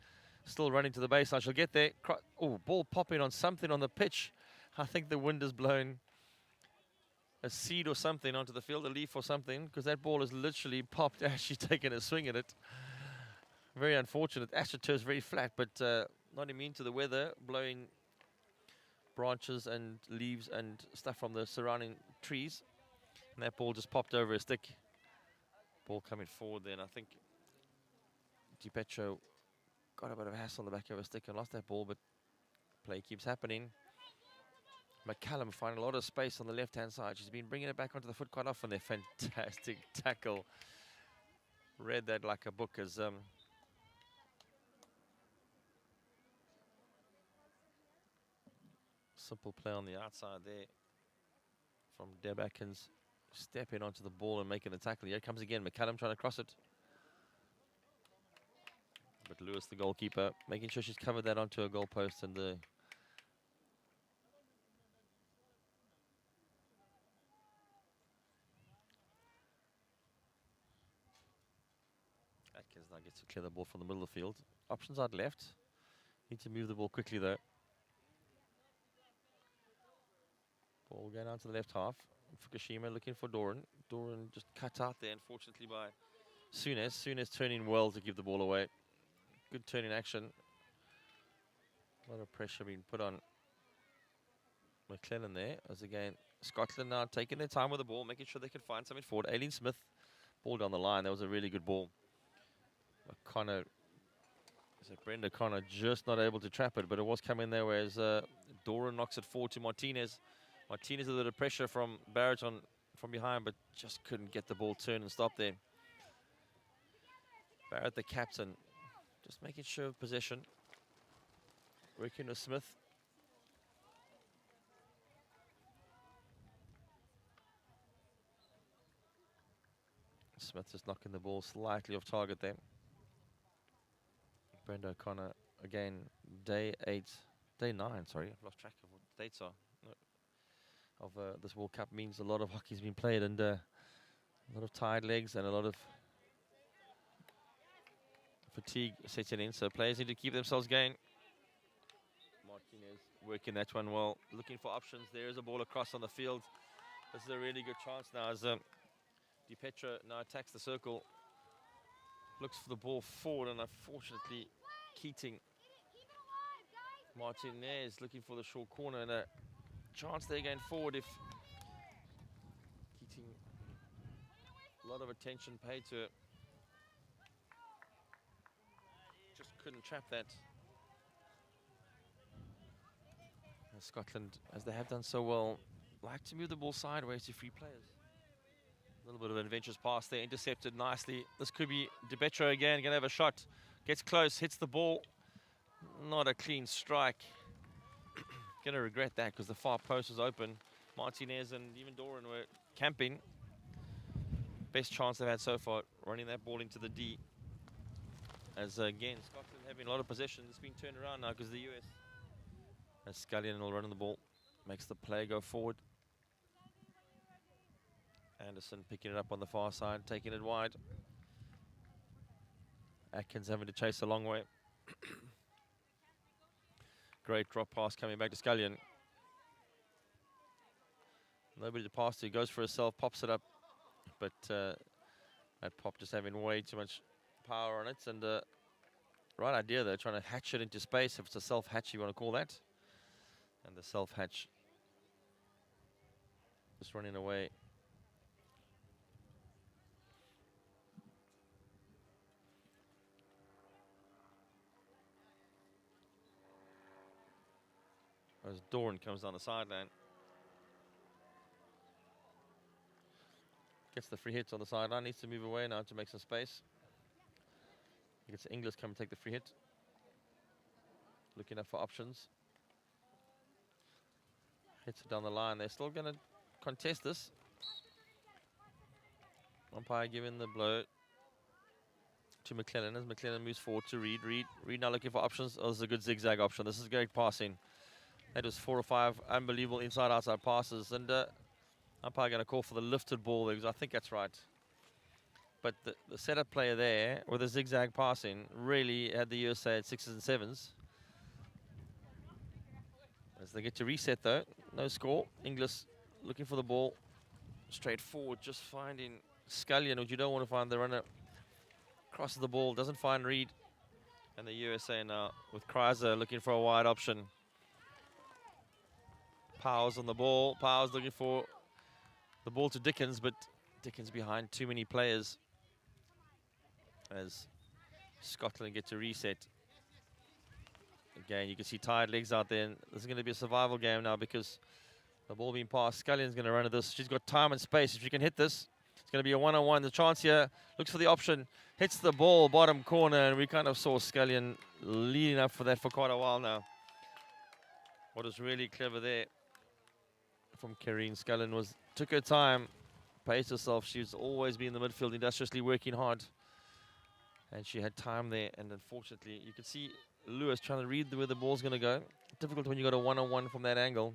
Still running to the baseline. She'll get there. Oh, ball popping on something on the pitch. I think the wind has blown a seed or something onto the field, a leaf or something, because that ball has literally popped as she's taken a swing at it. Very unfortunate. AstroTurf is very flat, but not immune to the weather, blowing branches and leaves and stuff from the surrounding trees. And that ball just popped over a stick. Ball coming forward then. I think DiPetro got a bit of a hassle on the back of a stick and lost that ball, but play keeps happening. McCallum finding a lot of space on the left-hand side. She's been bringing it back onto the foot quite often. They're fantastic tackle. Read that like a book as simple play on the outside there from Deb Atkins, stepping onto the ball and making the tackle. Here it comes again. McCallum trying to cross it. But Lewis, the goalkeeper, making sure she's covered that onto a goalpost, and the Atkins now gets to clear the ball from the middle of the field. Options out left. Need to move the ball quickly though. Ball going out to the left half. Fukushima looking for Doran. Doran just cut out there, unfortunately, by Souness. Souness turning well to give the ball away. Good turning action. A lot of pressure being put on McLennan there. As again, Scotland now taking their time with the ball, making sure they can find something forward. Aileen Smith, ball down the line. That was a really good ball. Connor, Brenda Connor just not able to trap it, but it was coming there, whereas Doran knocks it forward to Martinez. Martinez with a bit of pressure from Barrett from behind, but just couldn't get the ball turned and stop there. Barrett, the captain, just making sure of possession. Working with Smith. Smith just knocking the ball slightly off target there. Brenda O'Connor again, day 9, sorry, I've lost track of what the dates are. Of this World Cup means a lot of hockey's been played, and a lot of tired legs and a lot of fatigue setting in, so players need to keep themselves going. Martinez working that one well, looking for options. There is a ball across on the field. This is a really good chance now as DiPetro now attacks the circle, looks for the ball forward, and unfortunately Keating, Martinez looking for the short corner, and a chance there going forward if Keating, a lot of attention paid to it. Just couldn't trap that. And Scotland, as they have done so well, like to move the ball sideways to free players. A little bit of an adventurous pass there, intercepted nicely. This could be DiPetro again, gonna have a shot. Gets close, hits the ball. Not a clean strike. Gonna regret that because the far post was open. Martinez and even Doran were camping. Best chance they've had so far, running that ball into the D. As again, Scotland having a lot of possession. It's been turned around now because the US. As Scullion will run the ball, makes the play go forward. Anderson picking it up on the far side, taking it wide. Atkins having to chase a long way. Great drop pass coming back to Scullion. Nobody to pass to, goes for herself, pops it up. But that pop just having way too much power on it. And right idea though, trying to hatch it into space, if it's a self-hatch you want to call that. And the self-hatch just running away. As Doran comes down the sideline. Gets the free hit on the sideline, needs to move away now to make some space. Gets Inglis come and take the free hit. Looking up for options. Hits it down the line. They're still going to contest this. Umpire giving the blow to McLennan as McLennan moves forward to Reed. Reed now looking for options. Oh, this is a good zigzag option. This is great passing. That was 4 or 5 unbelievable inside-outside passes. And umpire going to call for the lifted ball there, because I think that's right. But the setup player there with the zigzag passing really had the USA at 6s and 7s. As they get to reset though, no score. Inglis looking for the ball straight forward, just finding Scullion, which you don't want to find the runner. Crosses the ball, doesn't find Reed. And the USA now with Kreiser looking for a wide option. Powers on the ball. Powers looking for the ball to Dickens, but Dickens behind too many players as Scotland get to reset. Again, you can see tired legs out there. And this is going to be a survival game now because the ball being passed. Scullion's going to run at this. She's got time and space. If she can hit this, it's going to be a one-on-one. The chance here, looks for the option, hits the ball, bottom corner, and we kind of saw Scullion leading up for that for quite a while now. What was really clever there from Karine Scullin was took her time, paced herself. She's always been in the midfield, industriously working hard. And she had time there, and unfortunately, you can see Lewis trying to read where the ball's going to go. Difficult when you got a one-on-one from that angle.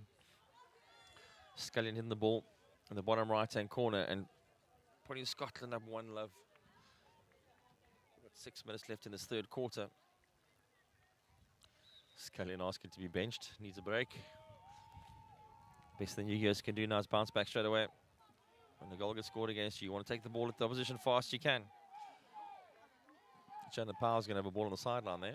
Scullion hitting the ball in the bottom right-hand corner and putting Scotland up 1-0. Got 6 minutes left in this third quarter. Scullion asking to be benched, needs a break. Best thing you guys can do now is bounce back straight away. When the goal gets scored against you, you want to take the ball at the opposition fast you can. Chandler Powell's going to have a ball on the sideline there.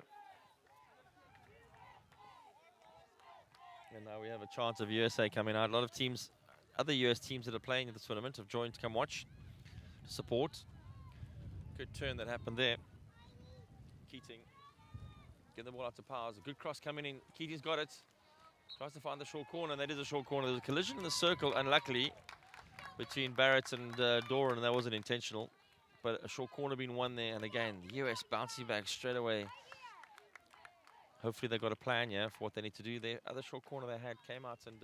And now we have a chance of USA coming out. A lot of teams, other US teams that are playing in the tournament have joined to come watch, to support. Good turn that happened there. Keating getting the ball out to Powers. A good cross coming in. Keating's got it. Tries to find the short corner, and that is a short corner. There's a collision in the circle, unluckily, between Barrett and Doran, and that wasn't intentional. But a short corner being won there, and again, the US bouncing back straight away. Hopefully they've got a plan, yeah, for what they need to do there. Other short corner they had came out, and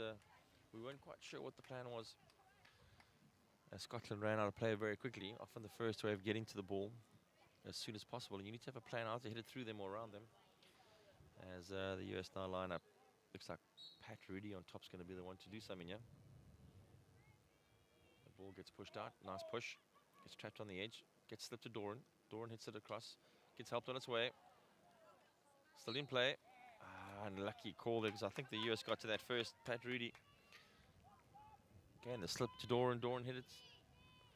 we weren't quite sure what the plan was. Scotland ran out of play very quickly, often the first way of getting to the ball as soon as possible. And you need to have a plan out to hit it through them or around them. As the US now line up. Looks like Pat Rudy on top's going to be the one to do something, yeah? The ball gets pushed out. Nice push. Gets trapped on the edge. Gets slipped to Doran. Doran hits it across. Gets helped on its way. Still in play. Unlucky call there because I think the US got to that first. Pat Rudy. Again, the slip to Doran. Doran hit it.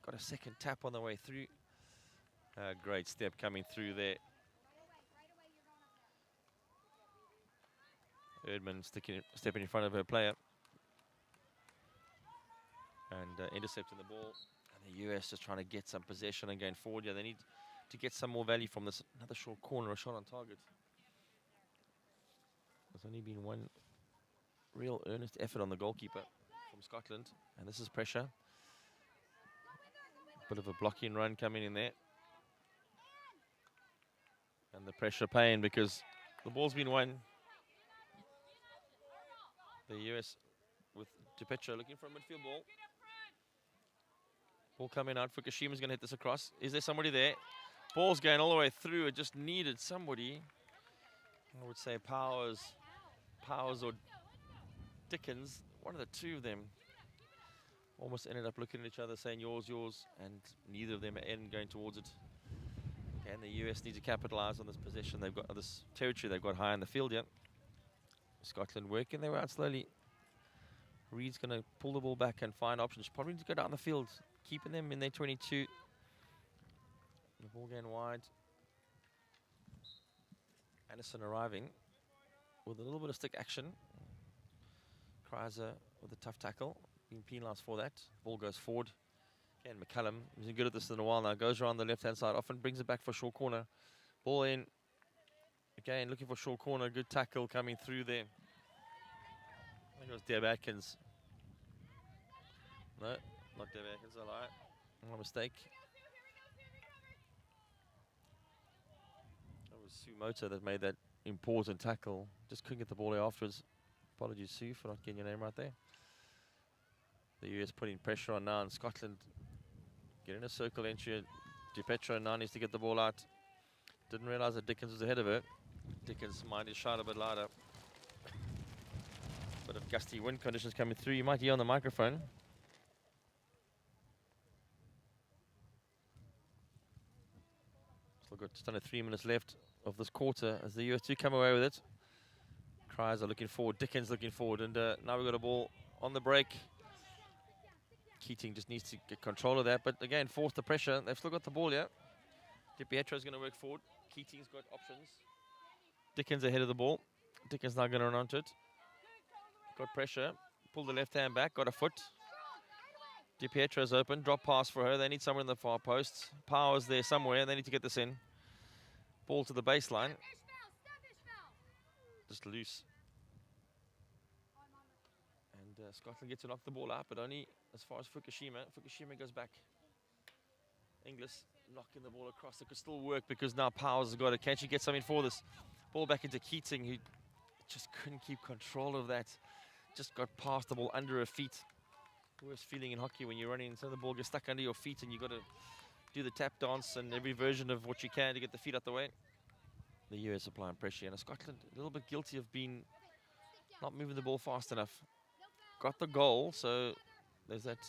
Got a second tap on the way through. Great step coming through there. Erdman stepping in front of her player. And intercepting the ball. And the US just trying to get some possession and going forward. Yeah, they need to get some more value from this. Another short corner, a shot on target. There's only been one real earnest effort on the goalkeeper from Scotland. And this is pressure. Bit of a blocking run coming in there. And the pressure paying because the ball's been won. The US with DiPietro looking for a midfield ball. Ball coming out. Fukushima's going to hit this across. Is there somebody there? Ball's going all the way through. It just needed somebody. I would say Powers or Dickens. One of the two of them almost ended up looking at each other saying yours, yours, and neither of them are going towards it. And the US need to capitalize on this possession. They've got this territory they've got high in the field yet. Scotland working their way out slowly. Reed's going to pull the ball back and find options. Probably need to go down the field, keeping them in their 22. The ball going wide. Anderson arriving with a little bit of stick action. Kreiser with a tough tackle, being penalised for that. Ball goes forward. Again, McCallum, who's been good at this in a while now, goes around the left-hand side, often brings it back for a short corner. Ball in. Again, looking for short corner. Good tackle coming through there. I think it was Deb Atkins. No, not Deb Atkins, I lie. My mistake. That was Sue Mota that made that important tackle. Just couldn't get the ball there afterwards. Apologies, Sue, for not getting your name right there. The US putting pressure on now, and Scotland getting a circle entry. DiPietro now needs to get the ball out. Didn't realise that Dickens was ahead of her. Dickens' mind is shot a bit louder. Bit of gusty wind conditions coming through. You might hear on the microphone. Still got just under 3 minutes left of this quarter as the US do come away with it. Cries are looking forward. Dickens looking forward. And now we've got a ball on the break. Keating just needs to get control of that. But again, force the pressure. They've still got the ball here. DiPietro's going to work forward. Keating's got options. Dickens ahead of the ball. Dickens now going to run onto it. Got pressure. Pulled the left hand back. Got a foot. DiPietro's open. Drop pass for her. They need someone in the far post. Power's there somewhere. They need to get this in. Ball to the baseline. Just loose. And Scotland gets to knock the ball out, but only as far as Fukushima. Fukushima goes back. Inglis knocking the ball across. It could still work because now Powers has got it. Can she get something for this? Ball back into Keating, who just couldn't keep control of that. Just got past the ball under her feet. Worst feeling in hockey when you're running and so the ball gets stuck under your feet and you've got to do the tap dance and every version of what you can to get the feet out the way. The US applying pressure, and Scotland a little bit guilty of being not moving the ball fast enough. Got the goal, so there's that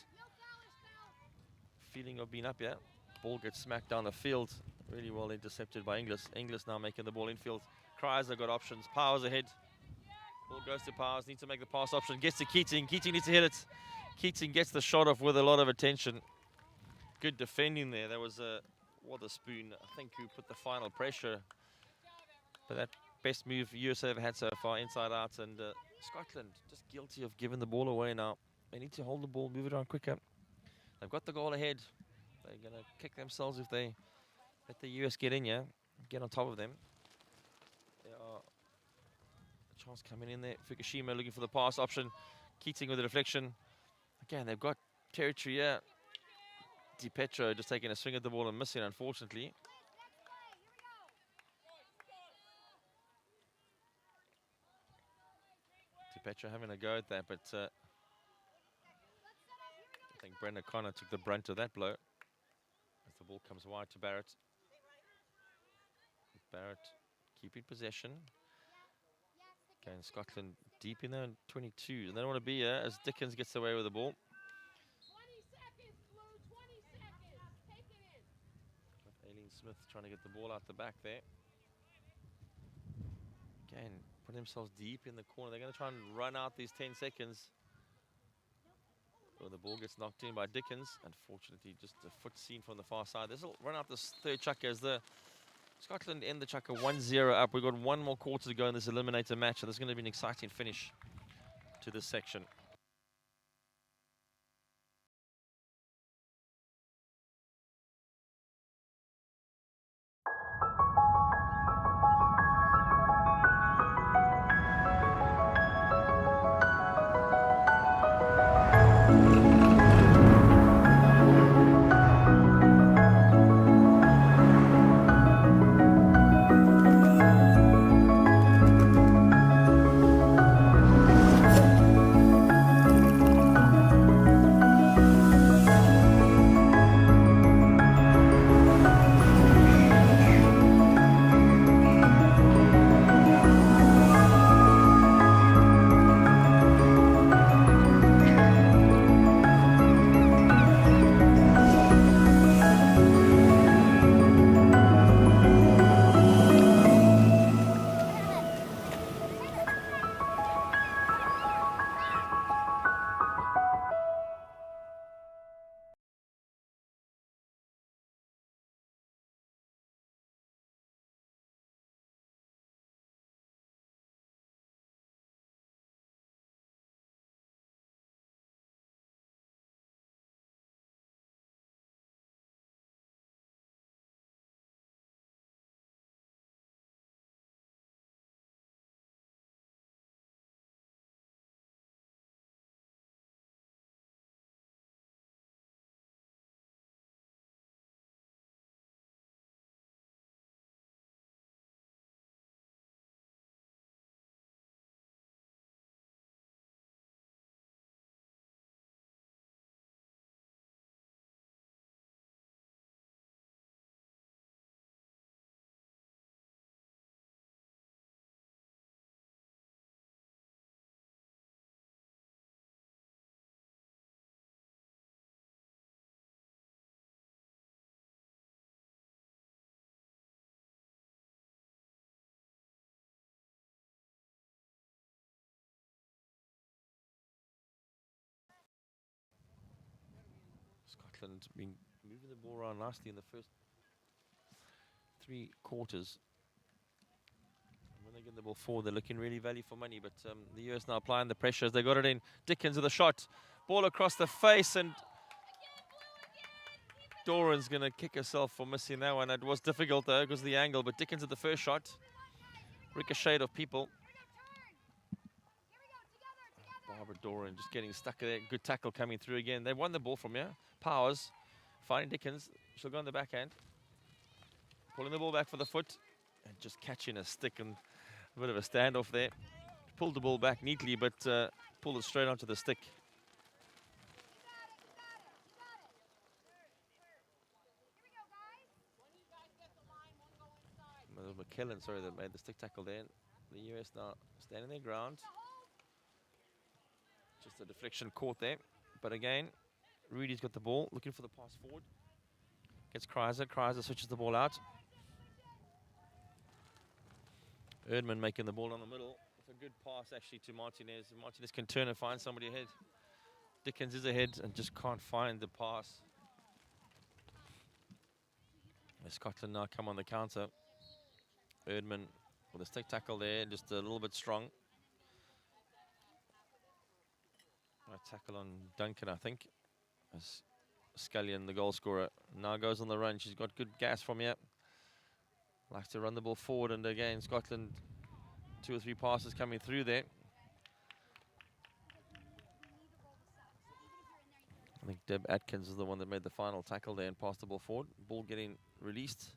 feeling of being up here. Ball gets smacked down the field. Really well intercepted by Inglis. Inglis now making the ball infield. Cries have got options. Powers ahead. Ball goes to Powers. Needs to make the pass option. Gets to Keating. Keating needs to hit it. Keating gets the shot off with a lot of attention. Good defending there. That was Waterspoon, I think, who put the final pressure. But that best move USA have had so far, inside out. And Scotland just guilty of giving the ball away now. They need to hold the ball, move it around quicker. They've got the goal ahead. They're going to kick themselves if they let the US get in here, get on top of them. There are a chance coming in there. Fukushima looking for the pass option. Keating with the deflection. Again, they've got territory here. DiPietro just taking a swing at the ball and missing, unfortunately. DiPietro having a go at that, but I think Brendan Connor took the brunt of that blow. As the ball comes wide to Barrett. Barrett keeping possession. Again, Scotland deep in there in 22. And they don't want to be here as Dickens gets away with the ball. 20 seconds, Blue, 20 seconds. Take it in. Elim Smith trying to get the ball out the back there. Again, put themselves deep in the corner. They're going to try and run out these 10 seconds. Oh, the ball gets knocked in by Dickens. Unfortunately, just a foot seen from the far side. This will run out this third chucker as the Scotland end the chucker 1-0 up. We've got one more quarter to go in this eliminator match, and there's going to be an exciting finish to this section. Scotland been moving the ball around nicely in the first 3 quarters. When they get the ball forward, they're looking really value for money, but the US now applying the pressure as they got it in. Dickens with a shot. Ball across the face, and Doran's going to kick herself for missing that one. It was difficult, though, because of the angle, but Dickens at the first shot. Ricocheted of people. Barbara Doran just getting stuck there. Good tackle coming through again. They won the ball from here. Powers finding Dickens. She'll go on the backhand. Pulling the ball back for the foot. And just catching a stick and a bit of a standoff there. Pulled the ball back neatly, but pulled it straight onto the stick. McKellen, sorry, that made the stick tackle there. The US now standing their ground. Just a deflection caught there. But again, Rudy's got the ball, looking for the pass forward. Gets Kreiser. Kreiser switches the ball out. Erdmann making the ball on the middle. It's a good pass actually to Martinez. Martinez can turn and find somebody ahead. Dickens is ahead and just can't find the pass. Scotland now come on the counter. Erdmann with a stick tackle there, just a little bit strong. A tackle on Duncan, I think. As Scullion, the goal scorer, now goes on the run. She's got good gas from here. Likes to run the ball forward, and again, Scotland, 2 or 3 passes coming through there. I think Deb Atkins is the one that made the final tackle there and passed the ball forward. Ball getting released.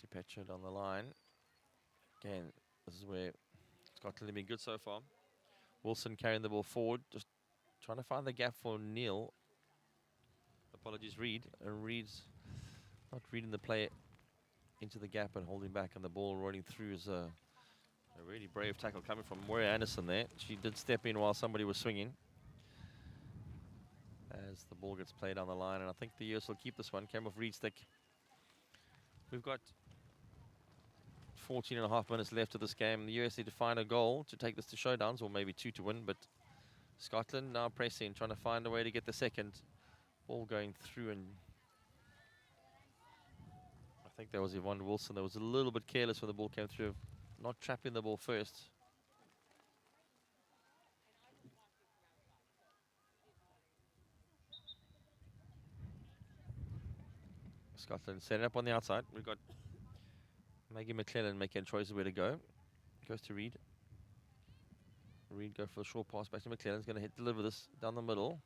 DiPetro on the line. Again, this is where Scotland have been good so far. Wilson carrying the ball forward, just trying to find the gap for Neil. Apologies, Reed. And Reed's not reading the play into the gap and holding back, and the ball rolling through is a really brave tackle coming from Moira Anderson there. She did step in while somebody was swinging. As the ball gets played on the line, and I think the US will keep this one. Came off Reed's stick. We've got 14.5 minutes left of this game. The US need to find a goal to take this to showdowns, or maybe 2 to win, but Scotland now pressing, trying to find a way to get the second. Ball going through, and I think that was Yvonne Wilson that was a little bit careless when the ball came through, not trapping the ball first. Scotland set it up on the outside. We've got Maggie McClellan making a choice of where to go. Goes to Reed. Reed go for a short pass back to McClellan's going to deliver this down the middle.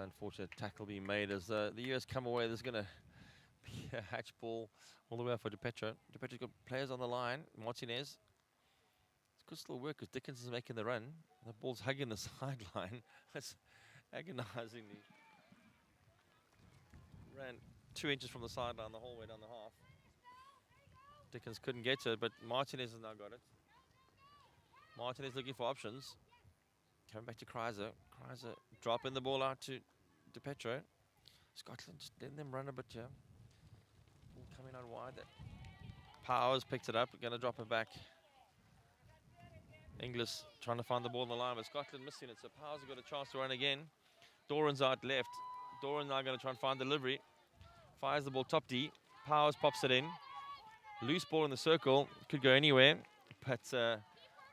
Unfortunate tackle being made as the US come away. There's going to be a hatch ball all the way up for DiPetro. DiPetro's got players on the line. Martinez. It could still work because Dickens is making the run. The ball's hugging the sideline. That's agonizingly. Ran 2 inches from the sideline the whole way down the half. Dickens couldn't get to it, but Martinez has now got it. Martinez looking for options. Coming back to Kreiser. Kreiser dropping the ball out to DiPetro. Scotland just letting them run a bit here. Ball coming out wide. Powers picked it up. Going to drop it back. Inglis trying to find the ball on the line, but Scotland missing it. So Powers have got a chance to run again. Doran's out left. Doran now going to try and find delivery. Fires the ball top D. Powers pops it in. Loose ball in the circle. Could go anywhere, but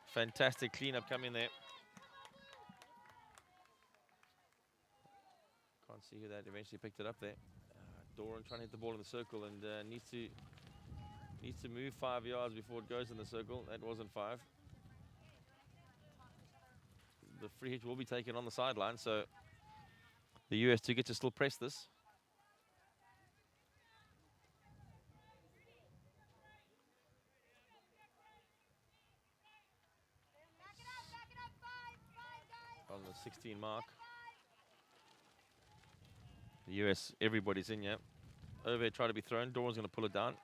fantastic cleanup coming there. Can't see who that eventually picked it up there. Doran trying to hit the ball in the circle and needs to move 5 yards before it goes in the circle. That wasn't 5. The free hit will be taken on the sideline, so the US do get to still press this. On the 16 mark. The US, everybody's in here. Over try to be thrown. Doran's going to pull it down.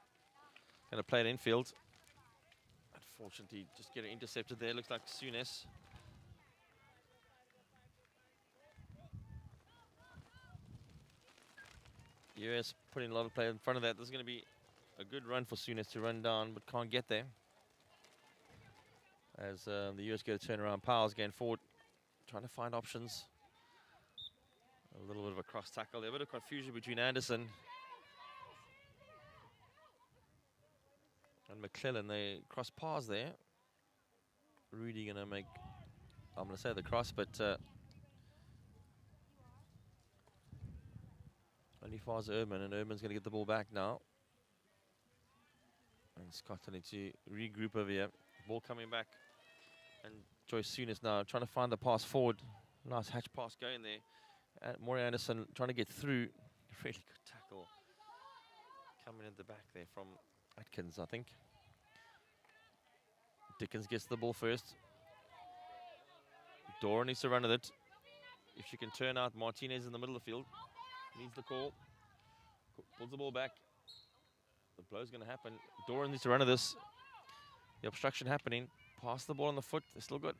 Going to play it infield. Unfortunately, just get it intercepted there. Looks like Souness. US putting a lot of play in front of that. There's going to be a good run for Souness to run down, but can't get there. As the US get a turnaround. Powers going forward, trying to find options. A little bit of a cross tackle there. A bit of confusion between Anderson and McClellan, they cross paths there. Rudy gonna make, I'm gonna say the cross, but only fars Urban, and Urban's gonna get the ball back now. And Scotland need to regroup over here. Ball coming back, and Joyce Souness now trying to find the pass forward. Nice hatch pass going there. Maury Anderson trying to get through. Really good tackle coming in the back there from Atkins, I think. Dickens gets the ball first. Dora needs to run with it. If she can turn out, Martinez in the middle of the field. Needs the call. Pulls the ball back. The blow's going to happen. Dora needs to run with this. The obstruction happening. Pass the ball on the foot. They're still good.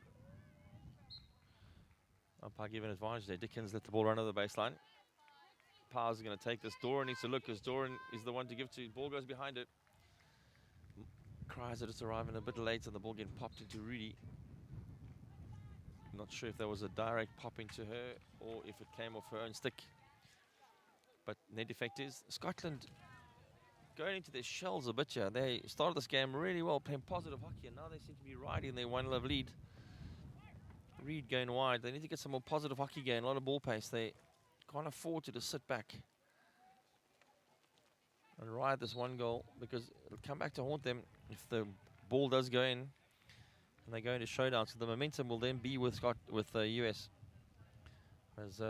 Umpire giving advantage there. Dickens let the ball run over the baseline. Powers is going to take this. Doran needs to look because Doran is the one to give to. Ball goes behind it. Cries that it's arriving a bit late and the ball getting popped into Rudy. I'm not sure if there was a direct pop into her or if it came off her own stick. But net effect is Scotland going into their shells a bit here. They started this game really well, playing positive hockey, and now they seem to be riding their 1-love lead. Reed going wide. They need to get some more positive hockey going, a lot of ball pace. They can't afford to just sit back and ride this one goal because it'll come back to haunt them if the ball does go in and they go into showdown. So the momentum will then be with US. As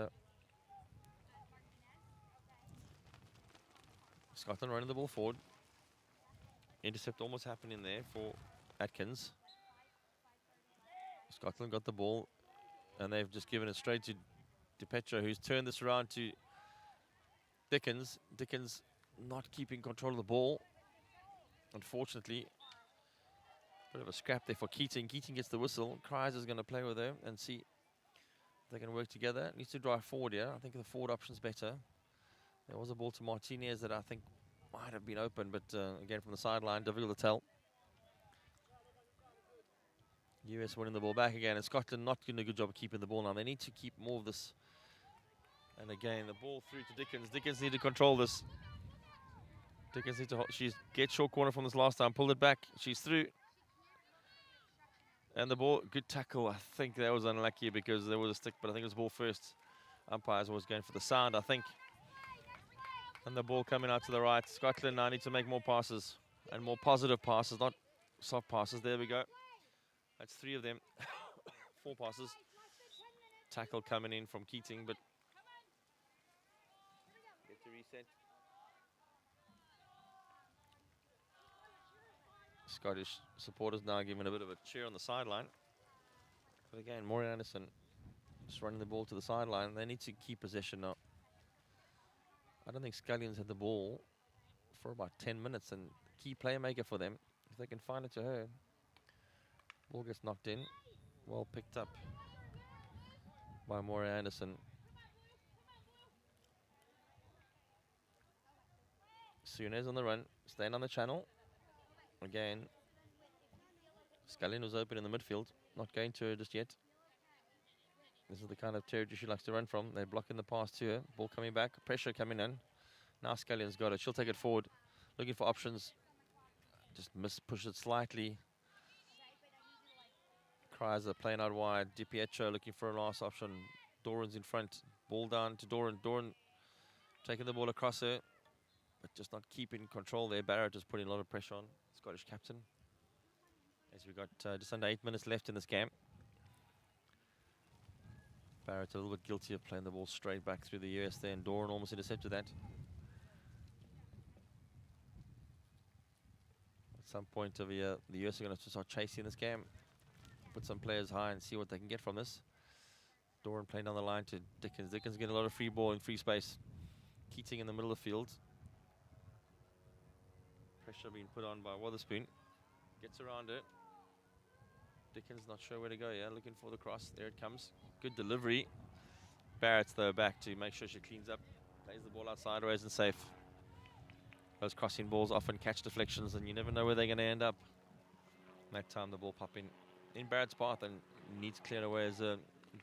Scotland running the ball forward. Intercept almost happening there for Atkins. Scotland got the ball and they've just given it straight to DiPetro, who's turned this around to Dickens. Dickens not keeping control of the ball, unfortunately. Bit of a scrap there for Keating. Keating gets the whistle. Cries is going to play with her and see if they can work together. Needs to drive forward here. I think the forward option's better. There was a ball to Martinez that I think might have been open, but again from the sideline, difficult to tell. US winning the ball back again, and Scotland not doing a good job of keeping the ball now. They need to keep more of this. And again, the ball through to Dickens. Dickens need to control this. Dickens needs to she's get short corner from this last time, pulled it back. She's through. And the ball, good tackle. I think that was unlucky because there was a stick, but I think it was ball first. Umpires always going for the sound, I think. And the ball coming out to the right. Scotland now need to make more passes and more positive passes, not soft passes. There we go. That's 3 of them. 4 passes. Tackle coming in from Keating, but get to reset. Scottish supporters now giving a bit of a cheer on the sideline. But again, Maury Anderson just running the ball to the sideline. They need to keep possession now. I don't think Scullions had the ball for about 10 minutes, and key playmaker for them. If they can find it to her. Ball gets knocked in. Well picked up by Maury Anderson. Souness on the run, staying on the channel. Again, Scullion was open in the midfield, not going to her just yet. This is the kind of territory she likes to run from. They're blocking the pass to her. Ball coming back, pressure coming in. Now Scullion's got it. She'll take it forward, looking for options. Just push it slightly. Cries are playing out wide. DiPietro looking for a last option. Doran's in front. Ball down to Doran. Doran taking the ball across her, but just not keeping control there. Barrett is putting a lot of pressure on Scottish captain. As we've got just under 8 minutes left in this game. Barrett's a little bit guilty of playing the ball straight back through the US there, and Doran almost intercepted that. At some point over here, the US are going to start chasing this game. Put some players high and see what they can get from this. Doran playing down the line to Dickens. Dickens getting a lot of free ball in free space. Keating in the middle of the field. Pressure being put on by Wotherspoon. Gets around it. Dickens not sure where to go, yeah, looking for the cross. There it comes. Good delivery. Barrett's though back to make sure she cleans up. Plays the ball out sideways and safe. Those crossing balls often catch deflections and you never know where they're going to end up. That time the ball popping in Barrett's path and needs to clear away as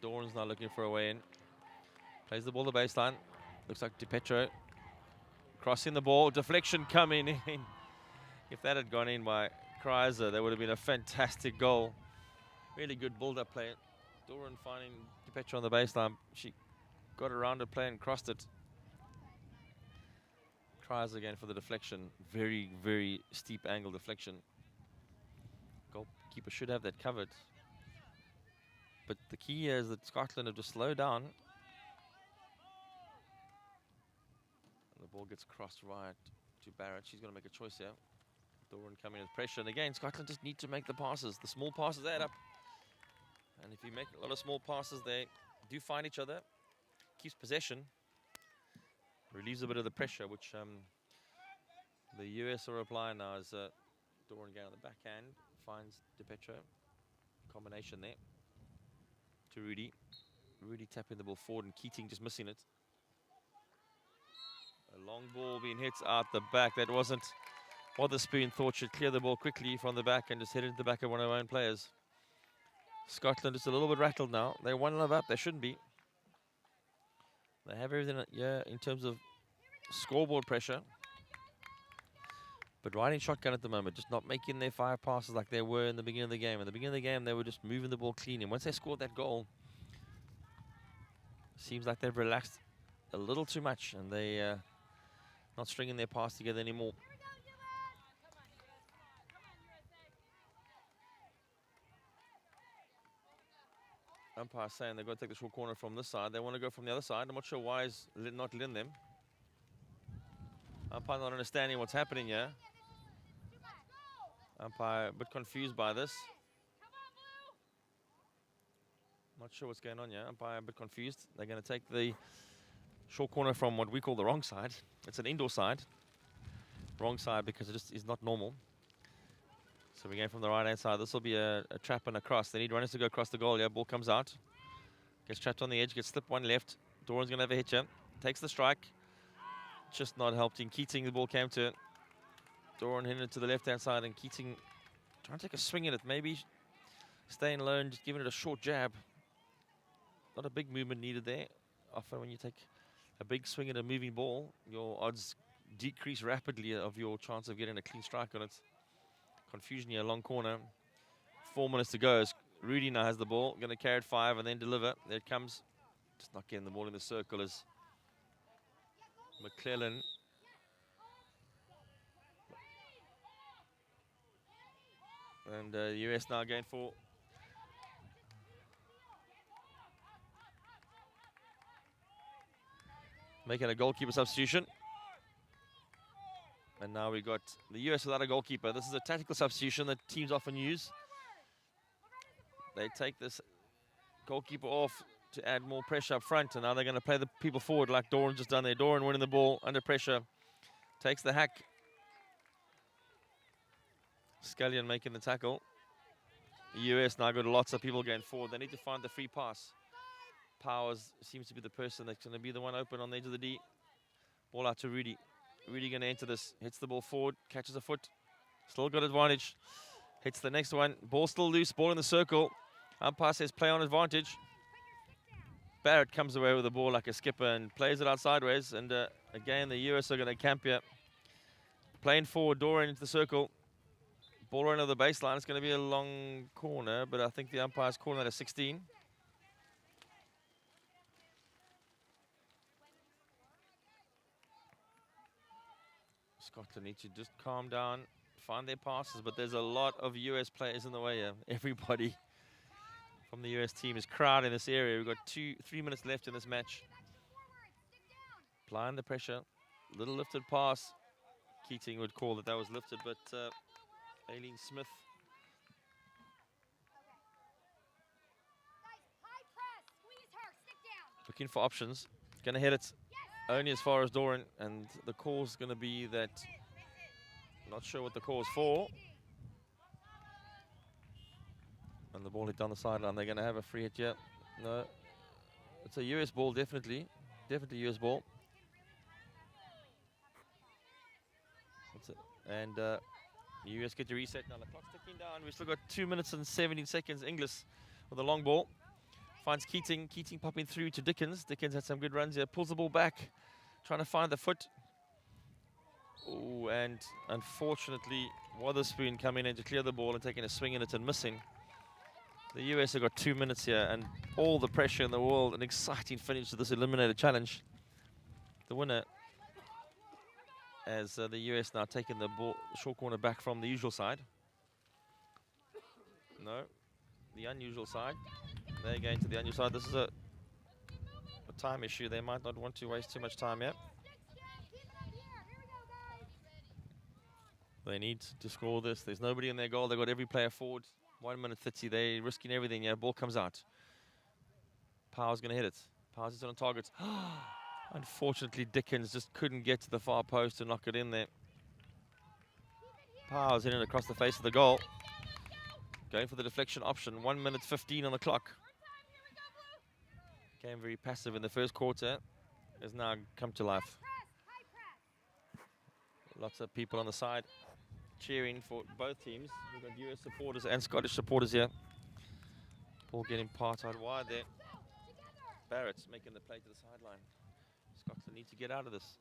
Doran's now looking for a way in. Plays the ball to the baseline. Looks like DiPetro crossing the ball. Deflection coming in. If that had gone in by Kreiser, that would have been a fantastic goal. Really good build-up play. Doran finding DiPietro on the baseline. She got around the play and crossed it. Kreiser again for the deflection. Very, very steep angle deflection. Goalkeeper should have that covered. But the key here is that Scotland have just slowed down. And the ball gets crossed right to Barrett. She's going to make a choice here. Doran coming with pressure. And again, Scotland just need to make the passes. The small passes add up. And if you make a lot of small passes, they do find each other. Keeps possession. Relieves a bit of the pressure, which the US are applying now as Doran again on the backhand. Finds DiPietro. Combination there. To Rudy. Rudy tapping the ball forward and Keating just missing it. A long ball being hit out the back. That wasn't what the Spoon thought. Should clear the ball quickly from the back and just hit it into the back of one of our own players. Scotland just a little bit rattled now. They're 1-0 up. They shouldn't be. They have everything in terms of scoreboard pressure. But riding shotgun at the moment, just not making their 5 passes like they were in the beginning of the game. In the beginning of the game, they were just moving the ball clean. And once they scored that goal, seems like they've relaxed a little too much. And they not stringing their pass together anymore. Umpire saying they've got to take the short corner from this side. They want to go from the other side. I'm not sure why he's not letting them. Umpire not understanding what's happening here. Umpire a bit confused by this. Not sure what's going on here. Umpire a bit confused. They're going to take the short corner from what we call the wrong side. It's an indoor side. Wrong side because it just is not normal. So we're going from the right-hand side. This will be a trap and a cross. They need runners to go across the goal. Yeah, ball comes out. Gets trapped on the edge. Gets slipped one left. Doran's going to have a hit here. Takes the strike. Just not helping Keating. The ball came to it. Doran hitting it to the left-hand side. And Keating trying to take a swing at it. Maybe staying low and just giving it a short jab. Not a big movement needed there. Often when you take a big swing at a moving ball, your odds decrease rapidly of your chance of getting a clean strike on it. Confusion here, long corner. 4 minutes to go. Rudy now has the ball. Going to carry it 5 and then deliver. There it comes. Just not getting the ball in the circle as McClellan. And the US now going for making a goalkeeper substitution. And now we got the US without a goalkeeper. This is a tactical substitution that teams often use. They take this goalkeeper off to add more pressure up front. And now they're going to play the people forward like Doran just done there. Doran winning the ball under pressure. Takes the hack. Scullion making the tackle. The US now got lots of people going forward. They need to find the free pass. Powers seems to be the person that's going to be the one open on the edge of the D. Ball out to Rudy. Rudy going to enter this. Hits the ball forward. Catches a foot. Still got advantage. Hits the next one. Ball still loose. Ball in the circle. Umpire says play on advantage. Barrett comes away with the ball like a skipper and plays it out sideways. And again, the US are going to camp here. Playing forward. Doran into the circle. Ball run over the baseline. It's going to be a long corner, but I think the umpire's calling that a 16. Scotland need to just calm down, find their passes, but there's a lot of US players in the way here. Everybody from the US team is crowding this area. We've got 3 minutes left in this match. Applying the pressure. Little lifted pass. Keating would call that was lifted, but Aileen Smith. Looking for options. Going to hit it only as far as Doran, and the call's going to be that. Not sure what the call is for. And the ball hit down the sideline. They're going to have a free hit yet. No. It's a US ball, definitely. Definitely US ball. That's it. And US get to reset. Now the clock's ticking down. We've still got 2 minutes and 17 seconds. Inglis with a long ball. Finds Keating. Keating popping through to Dickens. Dickens had some good runs here. Pulls the ball back. Trying to find the foot. Ooh, and unfortunately, Wotherspoon coming in to clear the ball and taking a swing in it and missing. The US have got 2 minutes here and all the pressure in the world. An exciting finish to this eliminator challenge. The winner, as the US now taking the ball, short corner back from the usual side. No, the unusual side. They're going to the unusual side. This is a time issue. They might not want to waste too much time here. They need to score this. There's nobody in their goal. They've got every player forward. 1 minute 30. They're risking everything. Yeah, ball comes out. Power's going to hit it. Power's on target. Unfortunately, Dickens just couldn't get to the far post to knock it in there. Power's hitting it across the face of the goal. Going for the deflection option. 1 minute 15 on the clock. Came very passive in the first quarter. Has now come to life. Lots of people on the side cheering for both teams. We've got US supporters and Scottish supporters here. Ball getting part out wide there. Barrett's making the play to the sideline. Scotland need to get out of this.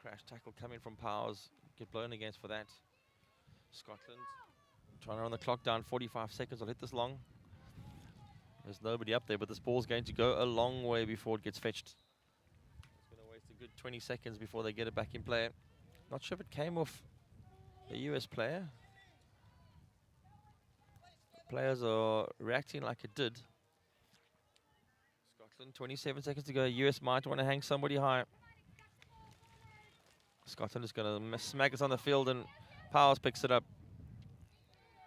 Crash tackle coming from Powers. Get blown against for that. Scotland trying to run the clock down. 45 seconds. I'll hit this long. There's nobody up there, but this ball's going to go a long way before it gets fetched. It's going to waste a good 20 seconds before they get it back in play. Not sure if it came off a US player. Players are reacting like it did. Scotland, 27 seconds to go. US might want to hang somebody high. Scotland is going to smack it on the field and Powers picks it up.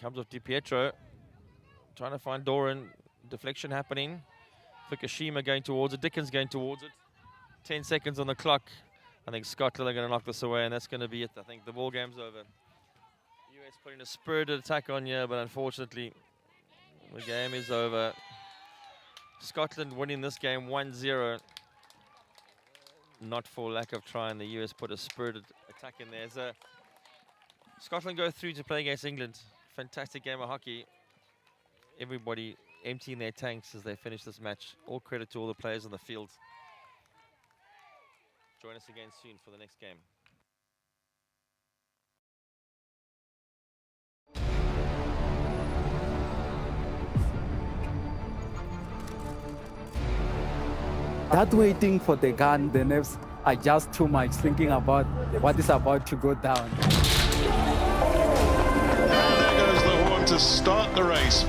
Comes off DiPietro. Trying to find Doran. Deflection happening. Fukushima going towards it. Dickens going towards it. 10 seconds on the clock. I think Scotland are going to knock this away, and that's going to be it. I think the ball game's over. US putting a spirited attack on here, but unfortunately, the game is over. Scotland winning this game 1-0. Not for lack of trying. The US put a spirited attack in there. So Scotland go through to play against England. Fantastic game of hockey. Everybody emptying their tanks as they finish this match. All credit to all the players on the field. Join us again soon for the next game. That waiting for the gun, the nerves are just too much, thinking about what is about to go down. And there goes the horn to start the race.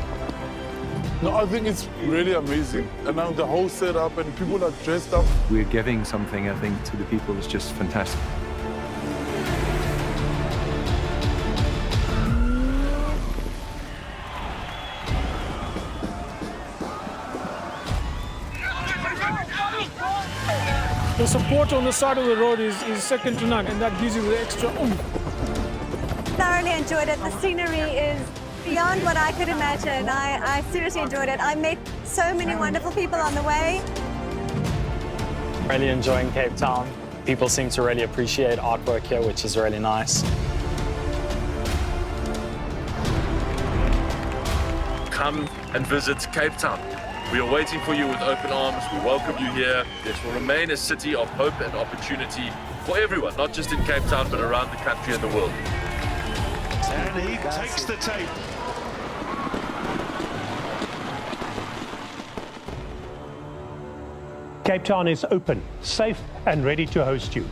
No, I think it's really amazing. And now the whole setup and people are dressed up. We're giving something, I think, to the people is just fantastic. The support on the side of the road is second to none, and that gives you the extra oomph. Thoroughly enjoyed it. The scenery is beyond what I could imagine. I seriously enjoyed it. I met so many wonderful people on the way. Really enjoying Cape Town. People seem to really appreciate artwork here, which is really nice. Come and visit Cape Town. We are waiting for you with open arms. We welcome you here. This will remain a city of hope and opportunity for everyone, not just in Cape Town, but around the country and the world. And he takes the tape. Cape Town is open, safe and ready to host you.